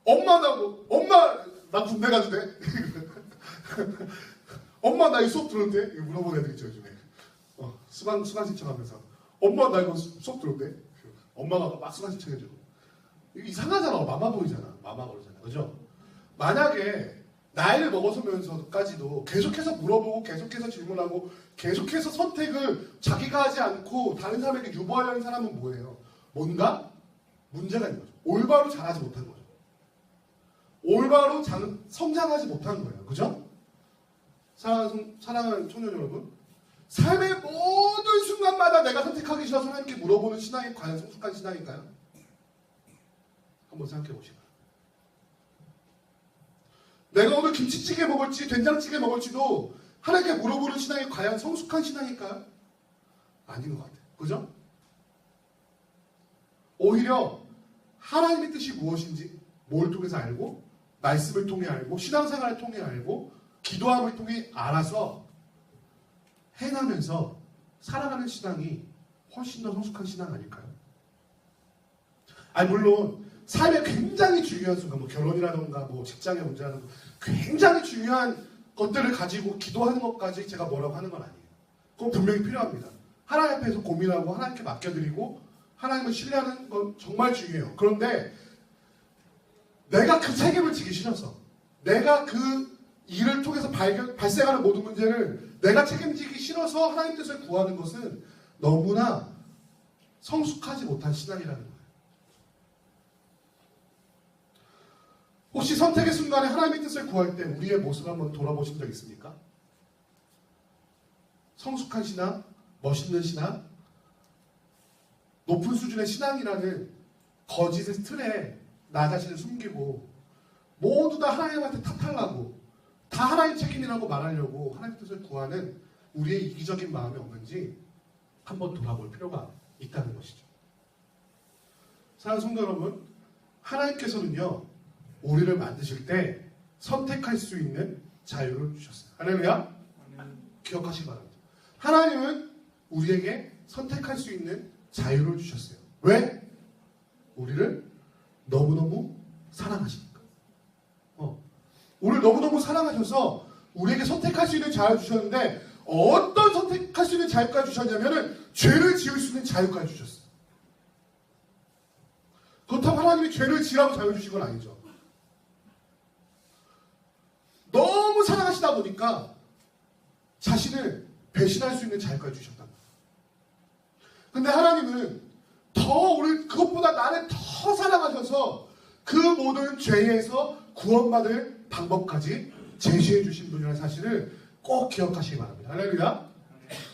엄마 나 군대 가도 돼? 엄마 나 이 수업 들어도 돼? 이거 물어보는 애들 있죠 요즘에. 수강 신청하면서 엄마 나 이거 수업 들었대. 엄마가 막 수강 신청해줘. 이거 이상하잖아. 마마 보이잖아. 마마 그러잖아. 그죠? 만약에 나이를 먹어서면서까지도 계속해서 물어보고 계속해서 질문하고 계속해서 선택을 자기가 하지 않고 다른 사람에게 유보하려는 사람은 뭐예요? 뭔가 문제가 있는 거죠. 올바로 자라지 못한 거죠. 올바로 성장하지 못한 거예요. 그죠? 사랑하는 청년 여러분, 삶의 모든 순간마다 내가 선택하기 싫어서 하나님께 물어보는 신앙이 과연 성숙한 신앙일까요? 한번 생각해 보시고요. 내가 오늘 김치찌개 먹을지 된장찌개 먹을지도 하나님께 물어보는 신앙이 과연 성숙한 신앙일까요? 아닌 것 같아요. 그죠? 오히려 하나님의 뜻이 무엇인지 뭘 통해서 알고, 말씀을 통해 알고, 신앙생활을 통해 알고, 기도함을 통해 알아서 행하면서 살아가는 신앙이 훨씬 더 성숙한 신앙 아닐까요? 아니 물론 삶에 굉장히 중요한 순간, 뭐 결혼이라던가 뭐 직장의 문제라든가 굉장히 중요한 것들을 가지고 기도하는 것까지 제가 뭐라고 하는 건 아니에요. 그건 분명히 필요합니다. 하나님 앞에서 고민하고 하나님께 맡겨드리고 하나님을 신뢰하는 건 정말 중요해요. 그런데 내가 그 책임을 지기 싫어서, 내가 그 일을 통해서 발생하는 모든 문제를 내가 책임지기 싫어서 하나님 뜻을 구하는 것은 너무나 성숙하지 못한 신앙이라는 거예요. 혹시 선택의 순간에 하나님의 뜻을 구할 때 우리의 모습을 한번 돌아보신 적 있습니까? 성숙한 신앙, 멋있는 신앙, 높은 수준의 신앙이라는 거짓의 틀에 나 자신을 숨기고 모두 다 하나님한테 탓하려고, 다 하나님 책임이라고 말하려고 하나님의 뜻을 구하는 우리의 이기적인 마음이 없는지 한번 돌아볼 필요가 있다는 것이죠. 사랑하는 성도 여러분, 하나님께서는요 우리를 만드실 때 선택할 수 있는 자유를 주셨어요. 할렐루야. 기억하시기 바랍니다. 하나님은 우리에게 선택할 수 있는 자유를 주셨어요. 왜? 우리를 너무너무 사랑하시니까. 우리를 너무너무 사랑하셔서 우리에게 선택할 수 있는 자유를 주셨는데, 어떤 선택할 수 있는 자유까지 주셨냐면은 죄를 지을 수 있는 자유까지 주셨어요. 그렇다고 하나님이 죄를 지으라고 자유 주신 건 아니죠. 너무 사랑하시다 보니까 자신을 배신할 수 있는 자유까지 주셨단 말이에요. 근데 하나님은 우리 그것보다 나를 더 사랑하셔서 그 모든 죄에서 구원받을 방법까지 제시해 주신 분이라는 사실을 꼭 기억하시기 바랍니다. 할렐루야.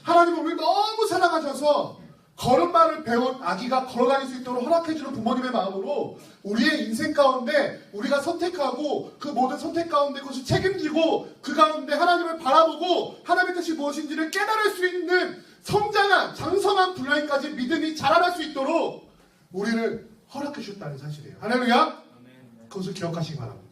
하나님은 우리를 너무 사랑하셔서 걸음마를 배운 아기가 걸어다닐 수 있도록 허락해주는 부모님의 마음으로 우리의 인생 가운데 우리가 선택하고 그 모든 선택 가운데 그것을 책임지고 그 가운데 하나님을 바라보고 하나님의 뜻이 무엇인지를 깨달을 수 있는 성장한 장성한 분량까지 믿음이 자라날 수 있도록 우리를 허락해 주셨다는 사실이에요. 할렐루야. 그것을 기억하시기 바랍니다.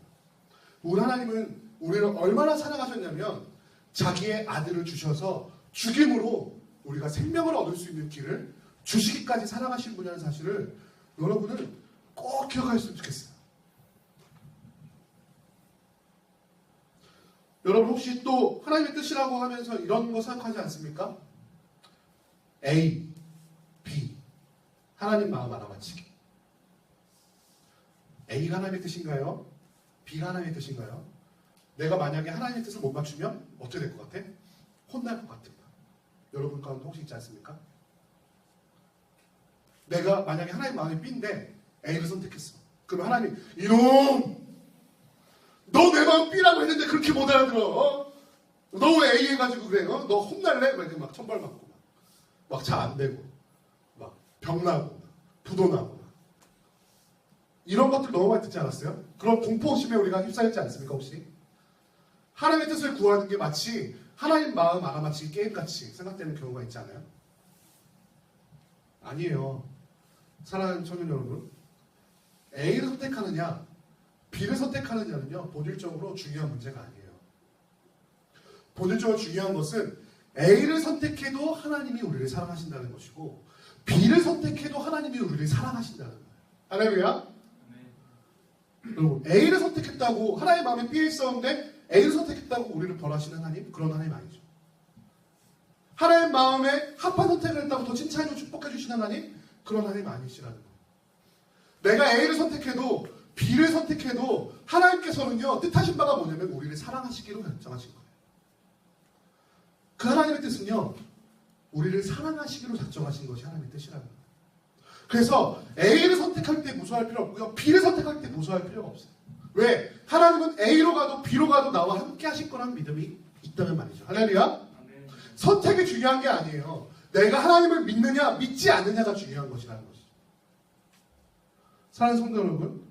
우리 하나님은 우리를 얼마나 사랑하셨냐면 자기의 아들을 주셔서 죽임으로 우리가 생명을 얻을 수 있는 길을 주시기까지 사랑하신 분이라는 사실을 여러분은 꼭 기억하셨으면 좋겠어요. 여러분 혹시 또 하나님의 뜻이라고 하면서 이런 거 생각하지 않습니까? A, B, 하나님 마음 알아맞히기. A가 하나님의 뜻인가요? B가 하나님의 뜻인가요? 내가 만약에 하나님의 뜻을 못 맞추면 어떻게 될 것 같아? 혼날 것 같습니다. 여러분 가운데 혹시 있지 않습니까? 내가 만약에 하나님 마음이 B인데 A를 선택했어. 그러면 하나님, 이놈! 너 내 마음 B라고 했는데 그렇게 못 알아들어. 너 왜 A 해가지고 그래? 너 혼날래? 막 천벌 받고 막 잘 안 되고 막 병나고 부도나고 이런 것들 너무 많이 듣지 않았어요? 그런 공포심에 우리가 휩싸였지 않습니까 혹시? 하나님의 뜻을 구하는 게 마치 하나님 마음 알아맞히기 게임같이 생각되는 경우가 있지 않아요? 아니에요. 사랑하는 청년 여러분, A를 선택하느냐 B를 선택하느냐는요 본질적으로 중요한 문제가 아니에요. 본질적으로 중요한 것은 A를 선택해도 하나님이 우리를 사랑하신다는 것이고 B를 선택해도 하나님이 우리를 사랑하신다는 거예요. 할렐루야. 여러분, A를 선택했다고 하나님 마음에 B에 있었는데 A를 선택했다고 우리를 벌하시는 하나님? 그런 하나님 아니죠. 하나님 마음에 합한 선택을 했다고 더 칭찬해주고 축복해주시는 하나님? 그런 하나님 아니시라는 거예요. 내가 A를 선택해도 B를 선택해도 하나님께서는요, 뜻하신 바가 뭐냐면 우리를 사랑하시기로 결정하신 거예요. 그 하나님의 뜻은요, 우리를 사랑하시기로 작정하신 것이 하나님의 뜻이라는 거예요. 그래서 A를 선택할 때 무서워할 필요 없고요, B를 선택할 때 무서워할 필요가 없어요. 왜? 하나님은 A로 가도 B로 가도 나와 함께 하실 거라는 믿음이 있다는 말이죠. 할렐루야. 선택이 중요한 게 아니에요. 내가 하나님을 믿느냐 믿지 않느냐가 중요한 것이라는 것이죠. 사랑하는 성도 여러분,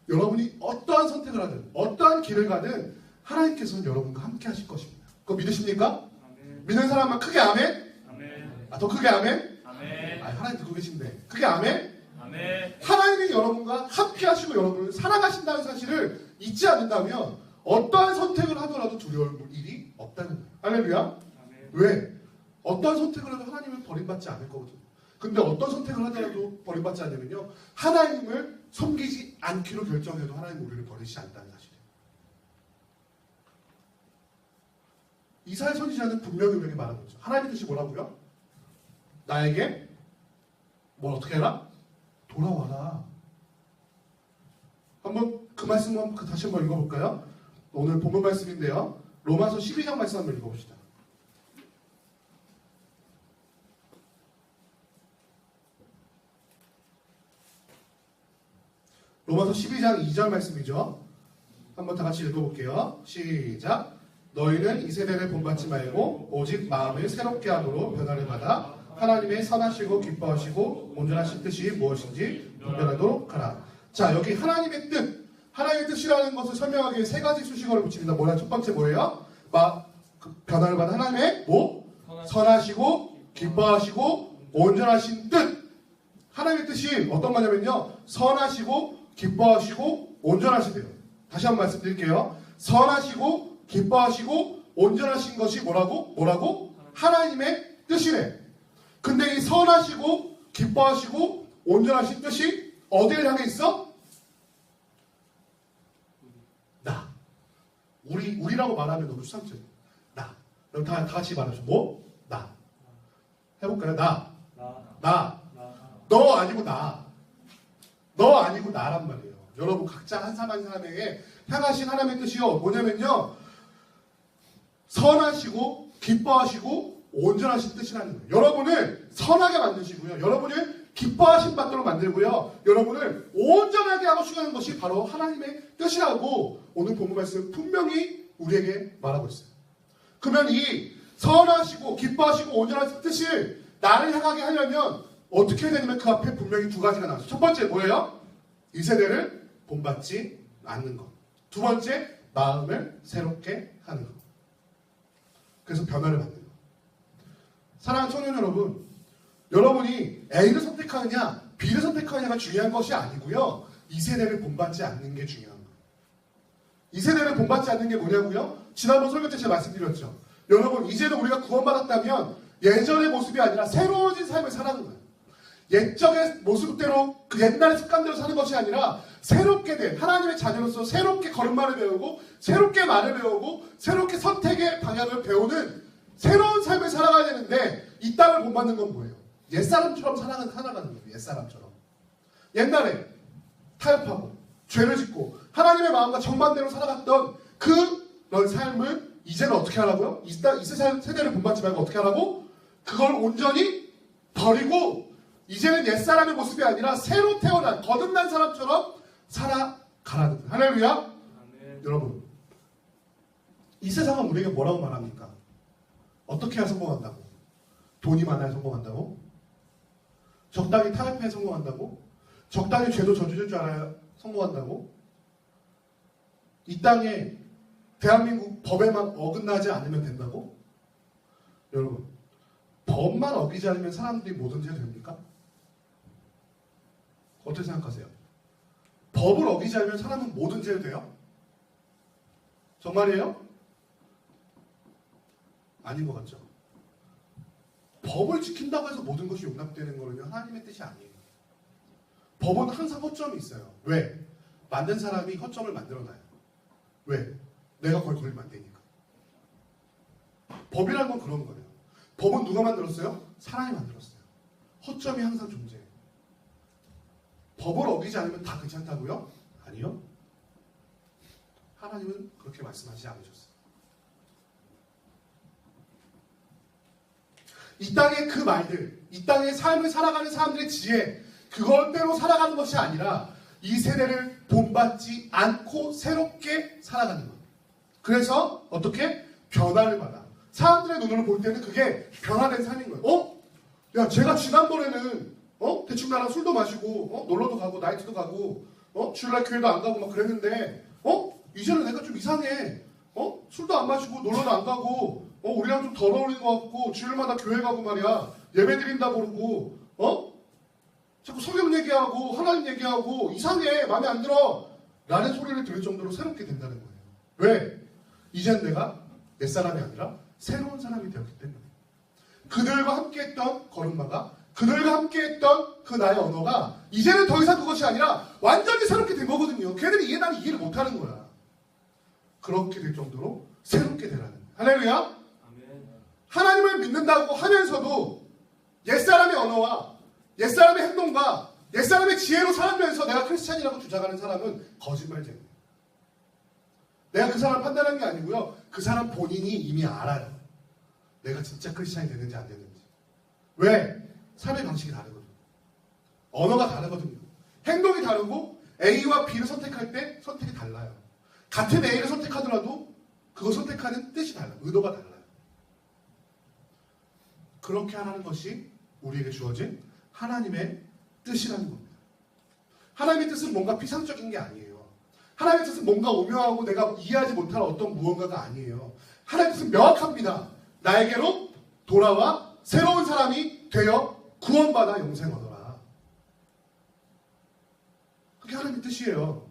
여러분이 어떠한 선택을 하든 어떠한 길을 가든 하나님께서는 여러분과 함께 하실 것입니다. 그거 믿으십니까? 아멘. 믿는 사람만 크게 아멘? 아멘. 더 크게 아멘? 아멘. 하나님 듣고 계신데 크게 아멘? 아멘. 하나님이 여러분과 함께 하시고 여러분을 사랑하신다는 사실을 잊지 않는다면 어떠한 선택을 하더라도 두려울 일이 없다는 거예요. 할렐루야. 아멘. 왜? 어떤 선택을 해도 하나님은 버림받지 않을 거거든요. 근데 어떤 선택을 하더라도 버림받지 않으면요, 하나님을 섬기지 않기로 결정해도 하나님은 우리를 버리지 않는다는 사실이에요. 이사야 선지자는 분명히 우리에게 말하는 거죠. 하나님의 뜻이 뭐라고요? 나에게 뭘 어떻게 해라? 돌아와라. 한번 그 말씀 한번 다시 한번 읽어볼까요? 오늘 본문 말씀인데요, 로마서 12장 말씀 한번 읽어봅시다. 로마서 12장 2절 말씀이죠. 한번 다 같이 읽어볼게요. 시작. 너희는 이 세대를 본받지 말고 오직 마음을 새롭게 함으로 변화를 받아 하나님의 선하시고 기뻐하시고 온전하신 뜻이 무엇인지 분별하도록 하라. 자, 여기 하나님의 뜻, 하나님의 뜻이라는 것을 설명하기 위해 세 가지 수식어를 붙입니다. 뭐야? 첫 번째 뭐예요? 변화를 받은 하나님의 선하시고 기뻐하시고 온전하신 뜻. 하나님의 뜻이 어떤 거냐면요, 선하시고 기뻐하시고 온전하시대요. 다시 한번 말씀드릴게요. 선하시고 기뻐하시고 온전하신 것이 뭐라고? 하나님의 뜻이래. 근데 이 선하시고 기뻐하시고 온전하신 뜻이 어디를 향해 있어? 나. 우리라고 말하면 너무 추상적이에요. 나. 그럼 다 같이 말하죠. 뭐? 나. 해볼까요? 나. 너 아니고 나. 너 아니고 나란 말이에요. 여러분 각자 한 사람 한 사람에게 향하신 하나님의 뜻이요, 뭐냐면요, 선하시고 기뻐하시고 온전하신 뜻이라는 거예요. 여러분을 선하게 만드시고요, 여러분을 기뻐하신 받도록 만들고요, 여러분을 온전하게 하고 추구하는 것이 바로 하나님의 뜻이라고 오늘 본문 말씀 분명히 우리에게 말하고 있어요. 그러면 이 선하시고 기뻐하시고 온전하신 뜻을 나를 향하게 하려면 어떻게 해야 되냐면 그 앞에 분명히 두 가지가 나왔어요. 첫 번째 뭐예요? 이 세대를 본받지 않는 것. 두 번째, 마음을 새롭게 하는 것. 그래서 변화를 받는 것. 사랑하는 청년 여러분, 여러분이 A를 선택하느냐 B를 선택하느냐가 중요한 것이 아니고요, 이 세대를 본받지 않는 게 중요한 거예요. 이 세대를 본받지 않는 게 뭐냐고요? 지난번 설교 때 제가 말씀드렸죠. 여러분, 이제는 우리가 구원받았다면 예전의 모습이 아니라 새로워진 삶을 살아가는 거예요. 옛적의 모습대로 그 옛날 습관대로 사는 것이 아니라 새롭게 된 하나님의 자녀로서 새롭게 걸음마를 배우고 새롭게 말을 배우고 새롭게 선택의 방향을 배우는 새로운 삶을 살아가야 되는데, 이 땅을 본받는 건 뭐예요? 옛사람처럼 살아가는 거예요. 옛사람처럼. 옛날에 타협하고 죄를 짓고 하나님의 마음과 정반대로 살아갔던 그런 삶을 이제는 어떻게 하라고요? 이 세대를 본받지 말고 어떻게 하라고? 그걸 온전히 버리고 이제는 옛사람의 모습이 아니라 새로 태어난 거듭난 사람처럼 살아가라는 거예요. 할렐루야. 아멘. 여러분, 이 세상은 우리에게 뭐라고 말합니까? 어떻게 해야 성공한다고? 돈이 많아야 성공한다고? 적당히 타협해야 성공한다고? 적당히 죄도 저지를 줄 알아야 성공한다고? 이 땅에 대한민국 법에만 어긋나지 않으면 된다고? 여러분, 법만 어기지 않으면 사람들이 뭐든지 해도 됩니까? 어떻게 생각하세요? 법을 어기지 않으면 사람은 뭐든지 해도 돼요? 정말이에요? 아닌 것 같죠? 법을 지킨다고 해서 모든 것이 용납되는 거는요, 하나님의 뜻이 아니에요. 법은 항상 허점이 있어요. 왜? 만든 사람이 허점을 만들어놔요. 왜? 내가 거기 걸리면 안 되니까. 법이라는 건 그런 거예요. 법은 누가 만들었어요? 사람이 만들었어요. 허점이 항상 존재해요. 법을 어기지 않으면 다 괜찮다고요? 아니요. 하나님은 그렇게 말씀하시지 않으셨어요. 이 땅의 그 말들, 이 땅의 삶을 살아가는 사람들의 지혜, 그걸대로 살아가는 것이 아니라 이 세대를 본받지 않고 새롭게 살아가는 것. 그래서 어떻게? 변화를 받아. 사람들의 눈으로 볼 때는 그게 변화된 삶인 거예요. 야, 제가 지난번에는 대충 나랑 술도 마시고 놀러도 가고 나이트도 가고 주일날 교회도 안 가고 막 그랬는데 이제는 내가 좀 이상해. 술도 안 마시고 놀러도 안 가고 우리랑 좀 덜 어울리는 것 같고 주일마다 교회 가고 말이야. 예배 드린다고 그러고 자꾸 성경 얘기하고 하나님 얘기하고 이상해. 마음에 안 들어. 라는 소리를 들을 정도로 새롭게 된다는 거예요. 왜? 이젠 내가 내 사람이 아니라 새로운 사람이 되었기 때문에. 그들과 함께했던 걸음마가, 그들과 함께했던 그 나의 언어가 이제는 더 이상 그것이 아니라 완전히 새롭게 된 거거든요. 걔들이 나는 이해를 못하는 거야. 그렇게 될 정도로 새롭게 되라는 거예요. 할렐루야. 아멘. 하나님을 믿는다고 하면서도 옛사람의 언어와 옛사람의 행동과 옛사람의 지혜로 살면서 내가 크리스찬이라고 주장하는 사람은 거짓말쟁이에요. 내가 그 사람을 판단하는 게 아니고요. 그 사람 본인이 이미 알아요. 내가 진짜 크리스찬이 되는지 안 되는지. 왜? 삶의 방식이 다르거든요. 언어가 다르거든요. 행동이 다르고 A와 B를 선택할 때 선택이 달라요. 같은 A를 선택하더라도 그거 선택하는 뜻이 달라요. 의도가 달라요. 그렇게 하라는 것이 우리에게 주어진 하나님의 뜻이라는 겁니다. 하나님의 뜻은 뭔가 피상적인 게 아니에요. 하나님의 뜻은 뭔가 오묘하고 내가 이해하지 못할 어떤 무언가가 아니에요. 하나님의 뜻은 명확합니다. 나에게로 돌아와 새로운 사람이 되어 구원받아 영생 얻어라. 그게 하나님의 뜻이에요.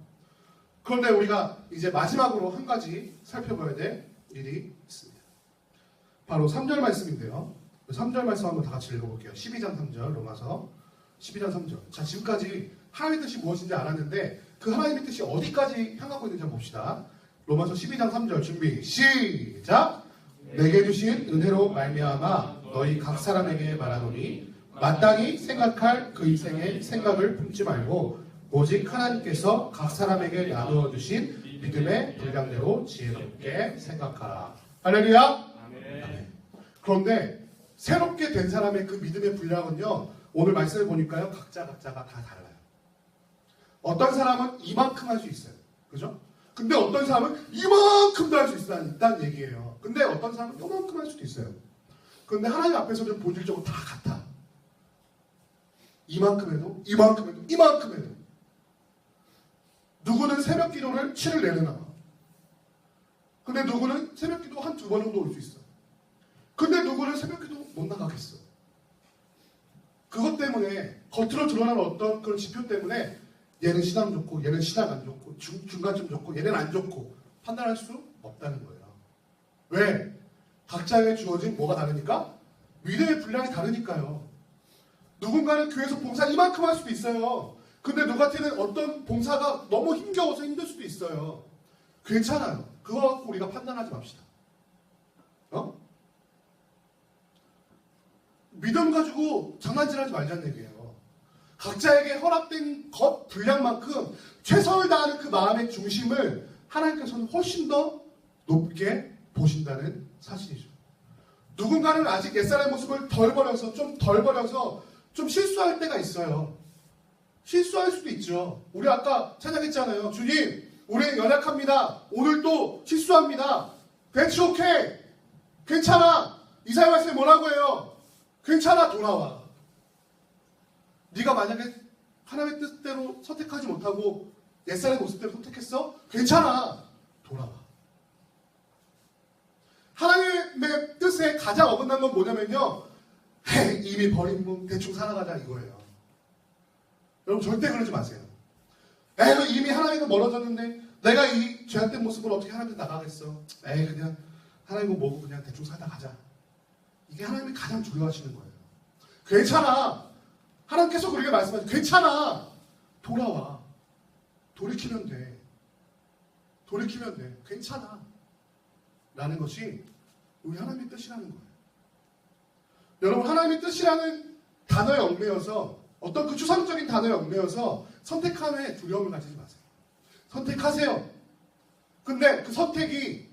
그런데 우리가 이제 마지막으로 한 가지 살펴봐야 될 일이 있습니다. 바로 3절 말씀인데요. 3절 말씀 한번 다 같이 읽어볼게요. 12장 3절 로마서 12장 3절. 자, 지금까지 하나님의 뜻이 무엇인지 알았는데 그 하나님의 뜻이 어디까지 향하고 있는지 한번 봅시다. 로마서 12장 3절 준비 시작. 내게 주신 은혜로 말미암아 너희 각 사람에게 말하노니 마땅히 생각할 그 인생의 생각을 품지 말고 오직 하나님께서 각 사람에게 나누어 주신 믿음의 분량대로 지혜롭게 생각하라. 할렐루야. 아멘. 그런데 새롭게 된 사람의 그 믿음의 분량은요, 오늘 말씀을 보니까요, 각자가 다 달라요. 어떤 사람은 이만큼 할 수 있어요. 그죠? 근데 어떤 사람은 이만큼도 할 수 있다는 얘기예요. 근데 어떤 사람은 이만큼 할 수도 있어요. 그런데 하나님 앞에서는 본질적으로 다 같아. 이만큼 해도, 이만큼 해도, 이만큼 해도. 누구는 새벽 기도를 7을 내려놔. 근데 누구는 새벽 기도 한 2번 정도 올 수 있어. 근데 누구는 새벽 기도 못 나가겠어. 그것 때문에 겉으로 드러나는 어떤 그런 지표 때문에 얘는 신앙 좋고 얘는 신앙 안 좋고 중간쯤 좋고 얘는 안 좋고 판단할 수 없다는 거예요. 왜? 각자에게 주어진 뭐가 다르니까? 믿음의 분량이 다르니까요. 누군가는 교회에서 봉사 이만큼 할 수도 있어요. 근데 누구한테는 어떤 봉사가 너무 힘겨워서 힘들 수도 있어요. 괜찮아요. 그거 갖고 우리가 판단하지 맙시다. 믿음 가지고 장난질하지 말자는 얘기예요. 각자에게 허락된 것 분량만큼 최선을 다하는 그 마음의 중심을 하나님께서는 훨씬 더 높게 보신다는 사실이죠. 누군가는 아직 옛사람의 모습을 덜 버려서 좀 실수할 때가 있어요. 실수할 수도 있죠. 우리 아까 찬양했잖아요. 주님, 우리는 연약합니다. 오늘도 실수합니다. That's okay. 괜찮아. 이사야 말씀에 뭐라고 해요? 괜찮아, 돌아와. 네가 만약에 하나님의 뜻대로 선택하지 못하고 옛사람의 모습대로 선택했어? 괜찮아, 돌아와. 하나님의 뜻에 가장 어긋난 건 뭐냐면요, 이미 버린 몸 대충 살아가자 이거예요. 여러분 절대 그러지 마세요. 이미 하나님과 멀어졌는데 내가 이 죄악된 모습을 어떻게 하나님께 나가겠어. 그냥 하나님 뭐고 그냥 대충 살다 가자. 이게 하나님이 가장 두려워하시는 거예요. 괜찮아. 하나님께서 우리에게 말씀하시죠. 괜찮아. 돌아와. 돌이키면 돼. 돌이키면 돼. 괜찮아. 라는 것이 우리 하나님의 뜻이라는 거예요. 여러분 하나님의 뜻이라는 단어에 얽매여서 어떤 그 추상적인 단어에 얽매여서 선택함에 두려움을 가지지 마세요. 선택하세요. 근데 그 선택이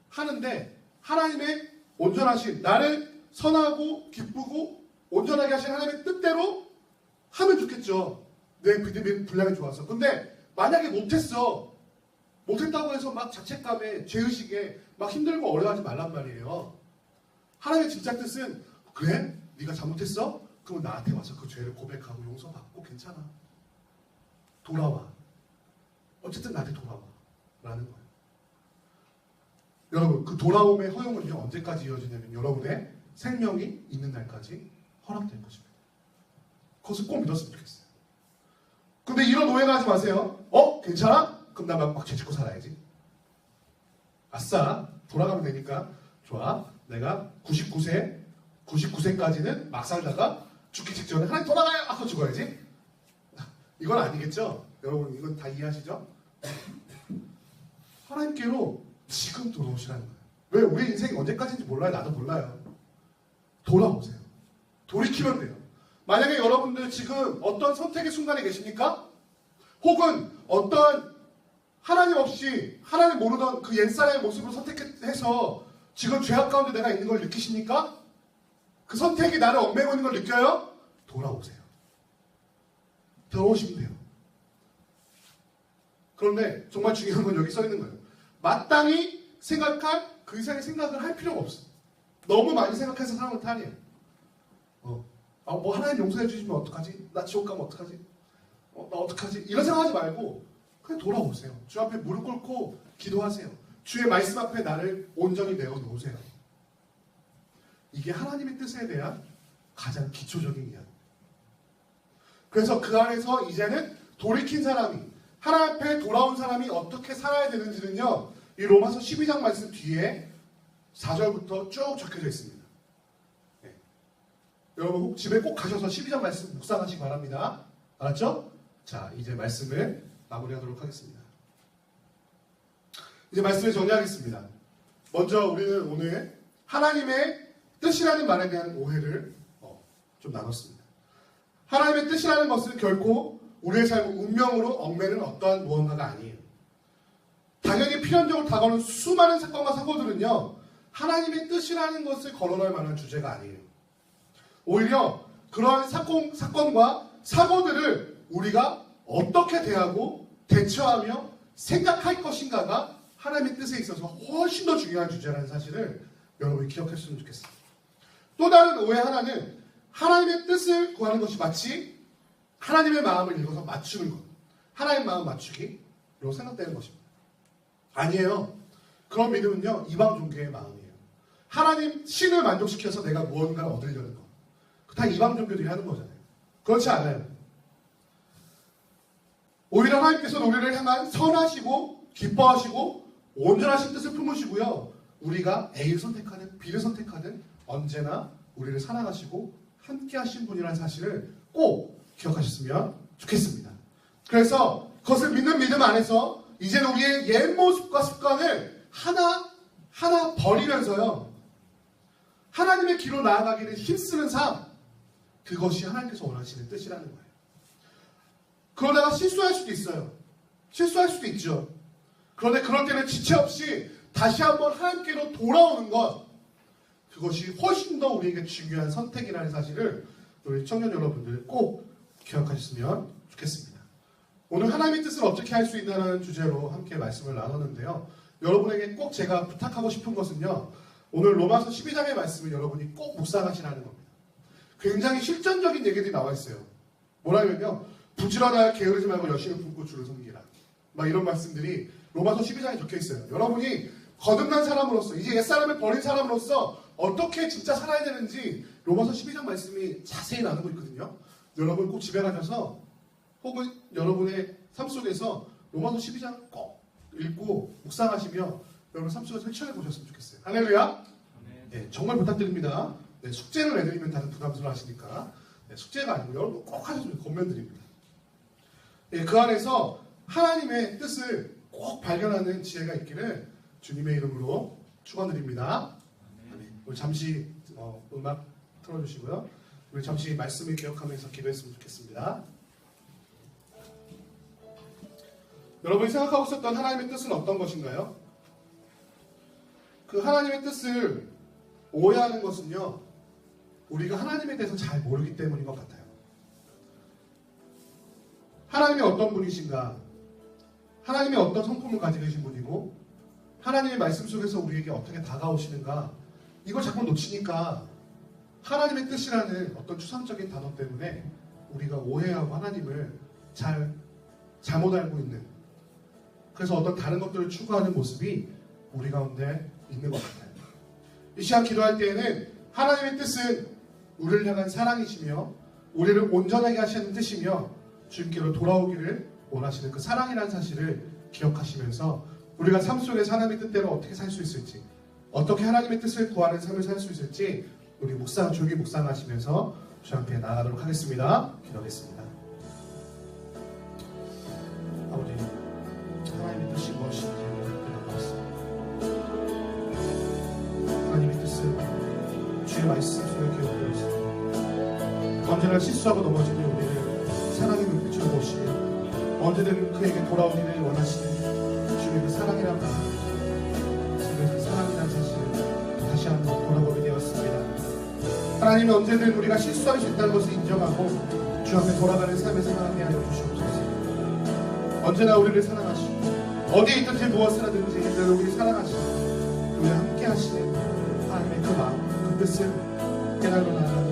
하는데 하나님의 온전하신 나를 선하고 기쁘고 온전하게 하신 하나님의 뜻대로 하면 좋겠죠. 내 믿음이 분량이 좋아서. 근데 만약에 못했다고 해서 막 자책감에 죄의식에 막 힘들고 어려워하지 말란 말이에요. 하나님의 진짜 뜻은 그래? 네가 잘못했어? 그러면 나한테 와서 그 죄를 고백하고 용서받고 괜찮아. 돌아와. 어쨌든 나한테 돌아와. 라는 거예요. 여러분 그 돌아옴의 허용은요 언제까지 이어지냐면 여러분의 생명이 있는 날까지 허락될 것입니다. 그것을 꼭 믿었으면 좋겠어요. 근데 이런 오해가 하지 마세요. 괜찮아? 그럼 나 막 죄짓고 살아야지. 아싸 돌아가면 되니까 좋아. 내가 99세까지는 막 살다가 죽기 직전에 하나님 돌아가요! 하고 죽어야지. 이건 아니겠죠? 여러분 이건 다 이해하시죠? 하나님께로 지금 돌아오시라는 거예요. 왜? 우리 인생이 언제까지인지 몰라요. 나도 몰라요. 돌아오세요. 돌이키면 돼요. 만약에 여러분들 지금 어떤 선택의 순간에 계십니까? 혹은 어떤 하나님 없이 하나님 모르던 그 옛사람의 모습으로 선택해서 지금 죄악 가운데 내가 있는 걸 느끼십니까? 그 선택이 나를 얽매고 있는 걸 느껴요? 돌아오세요. 돌아오시면 돼요. 그런데 정말 중요한 건 여기 써 있는 거예요. 마땅히 생각할 그 이상의 생각을 할 필요가 없어. 너무 많이 생각해서 사람은 탈이에요. 뭐 하나님 용서해 주시면 어떡하지? 나 지옥 가면 어떡하지? 나 어떡하지? 이런 생각하지 말고 그냥 돌아오세요. 주 앞에 무릎 꿇고 기도하세요. 주의 말씀 앞에 나를 온전히 내어놓으세요. 이게 하나님의 뜻에 대한 가장 기초적인 이야기. 그래서 그 안에서 이제는 돌이킨 사람이 하나님 앞에 돌아온 사람이 어떻게 살아야 되는지는요. 이 로마서 12장 말씀 뒤에 4절부터 쭉 적혀져 있습니다. 네. 여러분 집에 꼭 가셔서 12장 말씀 묵상하시기 바랍니다. 알았죠? 자, 이제 말씀을 마무리하도록 하겠습니다. 이제 말씀을 정리하겠습니다. 먼저 우리는 오늘 하나님의 뜻이라는 말에 대한 오해를 좀 나눴습니다. 하나님의 뜻이라는 것은 결코 우리의 삶 운명으로 얽매는 어떠한 무언가가 아니에요. 당연히 필연적으로 다가오는 수많은 사건과 사고들은요. 하나님의 뜻이라는 것을 거론할 만한 주제가 아니에요. 오히려 그러한 사건과 사고들을 우리가 어떻게 대하고 대처하며 생각할 것인가가 하나님의 뜻에 있어서 훨씬 더 중요한 주제라는 사실을 여러분이 기억했으면 좋겠습니다. 또 다른 오해 하나는 하나님의 뜻을 구하는 것이 마치 하나님의 마음을 읽어서 맞추는 것. 하나님의 마음 맞추기로 생각되는 것입니다. 아니에요. 그런 믿음은요. 이방 종교의 마음이에요. 하나님 신을 만족시켜서 내가 무언가를 얻으려는 것. 다 이방 종교들이 하는 거잖아요. 그렇지 않아요. 오히려 하나님께서는 우리를 향한 선하시고 기뻐하시고 온전하신 뜻을 품으시고요. 우리가 A를 선택하든 B를 선택하든 언제나 우리를 사랑하시고 함께 하신 분이라는 사실을 꼭 기억하셨으면 좋겠습니다. 그래서 그것을 믿는 믿음 안에서 이제는 우리의 옛 모습과 습관을 하나 버리면서요. 하나님의 길로 나아가기를 힘쓰는 삶. 그것이 하나님께서 원하시는 뜻이라는 거예요. 그러다가 실수할 수도 있어요. 실수할 수도 있죠. 그런데 그럴 때는 지체 없이 다시 한번 하나님께로 돌아오는 것. 그것이 훨씬 더 우리에게 중요한 선택이라는 사실을 우리 청년 여러분들 꼭 기억하셨으면 좋겠습니다. 오늘 하나님의 뜻을 어떻게 할 수 있나는 주제로 함께 말씀을 나눴는데요. 여러분에게 꼭 제가 부탁하고 싶은 것은요. 오늘 로마서 12장의 말씀을 여러분이 꼭 묵상하시라는 겁니다. 굉장히 실전적인 얘기들이 나와 있어요. 뭐라면요. 부지런하여 게으르지 말고 열심히 품고 주를 섬기라. 막 이런 말씀들이 로마서 12장에 적혀 있어요. 여러분이 거듭난 사람으로서 이제 옛사람을 버린 사람으로서 어떻게 진짜 살아야 되는지 로마서 12장 말씀이 자세히 나누고 있거든요. 여러분 꼭 집에 가셔서 혹은 여러분의 삶 속에서 로마서 12장 꼭 읽고 묵상하시며 여러분 삶 속에서 실천해 보셨으면 좋겠어요. 할렐루야. 네, 정말 부탁드립니다. 네, 숙제를 내드리면 다들 부담스러워 하시니까 네, 숙제가 아니고 여러분 꼭 하셨으면 권면드립니다. 네, 그 안에서 하나님의 뜻을 꼭 발견하는 지혜가 있기를 주님의 이름으로 축원드립니다. 우리 잠시 음악 틀어주시고요. 우리 잠시 말씀을 기억하면서 기도했으면 좋겠습니다. 여러분이 생각하고 있었던 하나님의 뜻은 어떤 것인가요? 그 하나님의 뜻을 오해하는 것은요, 우리가 하나님에 대해서 잘 모르기 때문인 것 같아요. 하나님이 어떤 분이신가? 하나님이 어떤 성품을 가지고 계신 분이고, 하나님의 말씀 속에서 우리에게 어떻게 다가오시는가? 이걸 자꾸 놓치니까 하나님의 뜻이라는 어떤 추상적인 단어 때문에 우리가 오해하고 하나님을 잘못 알고 있는, 그래서 어떤 다른 것들을 추구하는 모습이 우리 가운데 있는 것 같아요. 이 시간 기도할 때에는 하나님의 뜻은 우리를 향한 사랑이시며 우리를 온전하게 하시는 뜻이며 주님께로 돌아오기를 원하시는 그 사랑이라는 사실을 기억하시면서 우리가 삶 속에서 하나님의 뜻대로 어떻게 살 수 있을지, 어떻게 하나님의 뜻을 구하는 삶을 살 수 있을지 우리 조기 묵상하시면서 주 앞에 나아가도록 하겠습니다. 기도하겠습니다. 아버지, 하나님의 뜻이 무엇인지 나누었습니다. 하나님의 뜻은 주의 말씀 속에 기록되어 있습니다. 언제나 실수하고 넘어지는 우리를 사랑의 눈빛으로 보시며 언제든 그에게 돌아오기를 원하시는 주의 그 사랑이란 말, 지금 그 사랑이란 사실을 다시 한번 돌아보게 되었습니다. 하나님은 언제든 우리가 실수할 수 있다는 것을 인정하고 주 앞에 돌아가는 삶을 살아가게 하여 주시옵소서. 언제나 우리를 사랑하시고 어디에 있든지 무엇을 하든지 늘 우리 사랑하시고 우리와 함께 하시는 하나님의 그 마음, 그 뜻을 깨달아 나아가는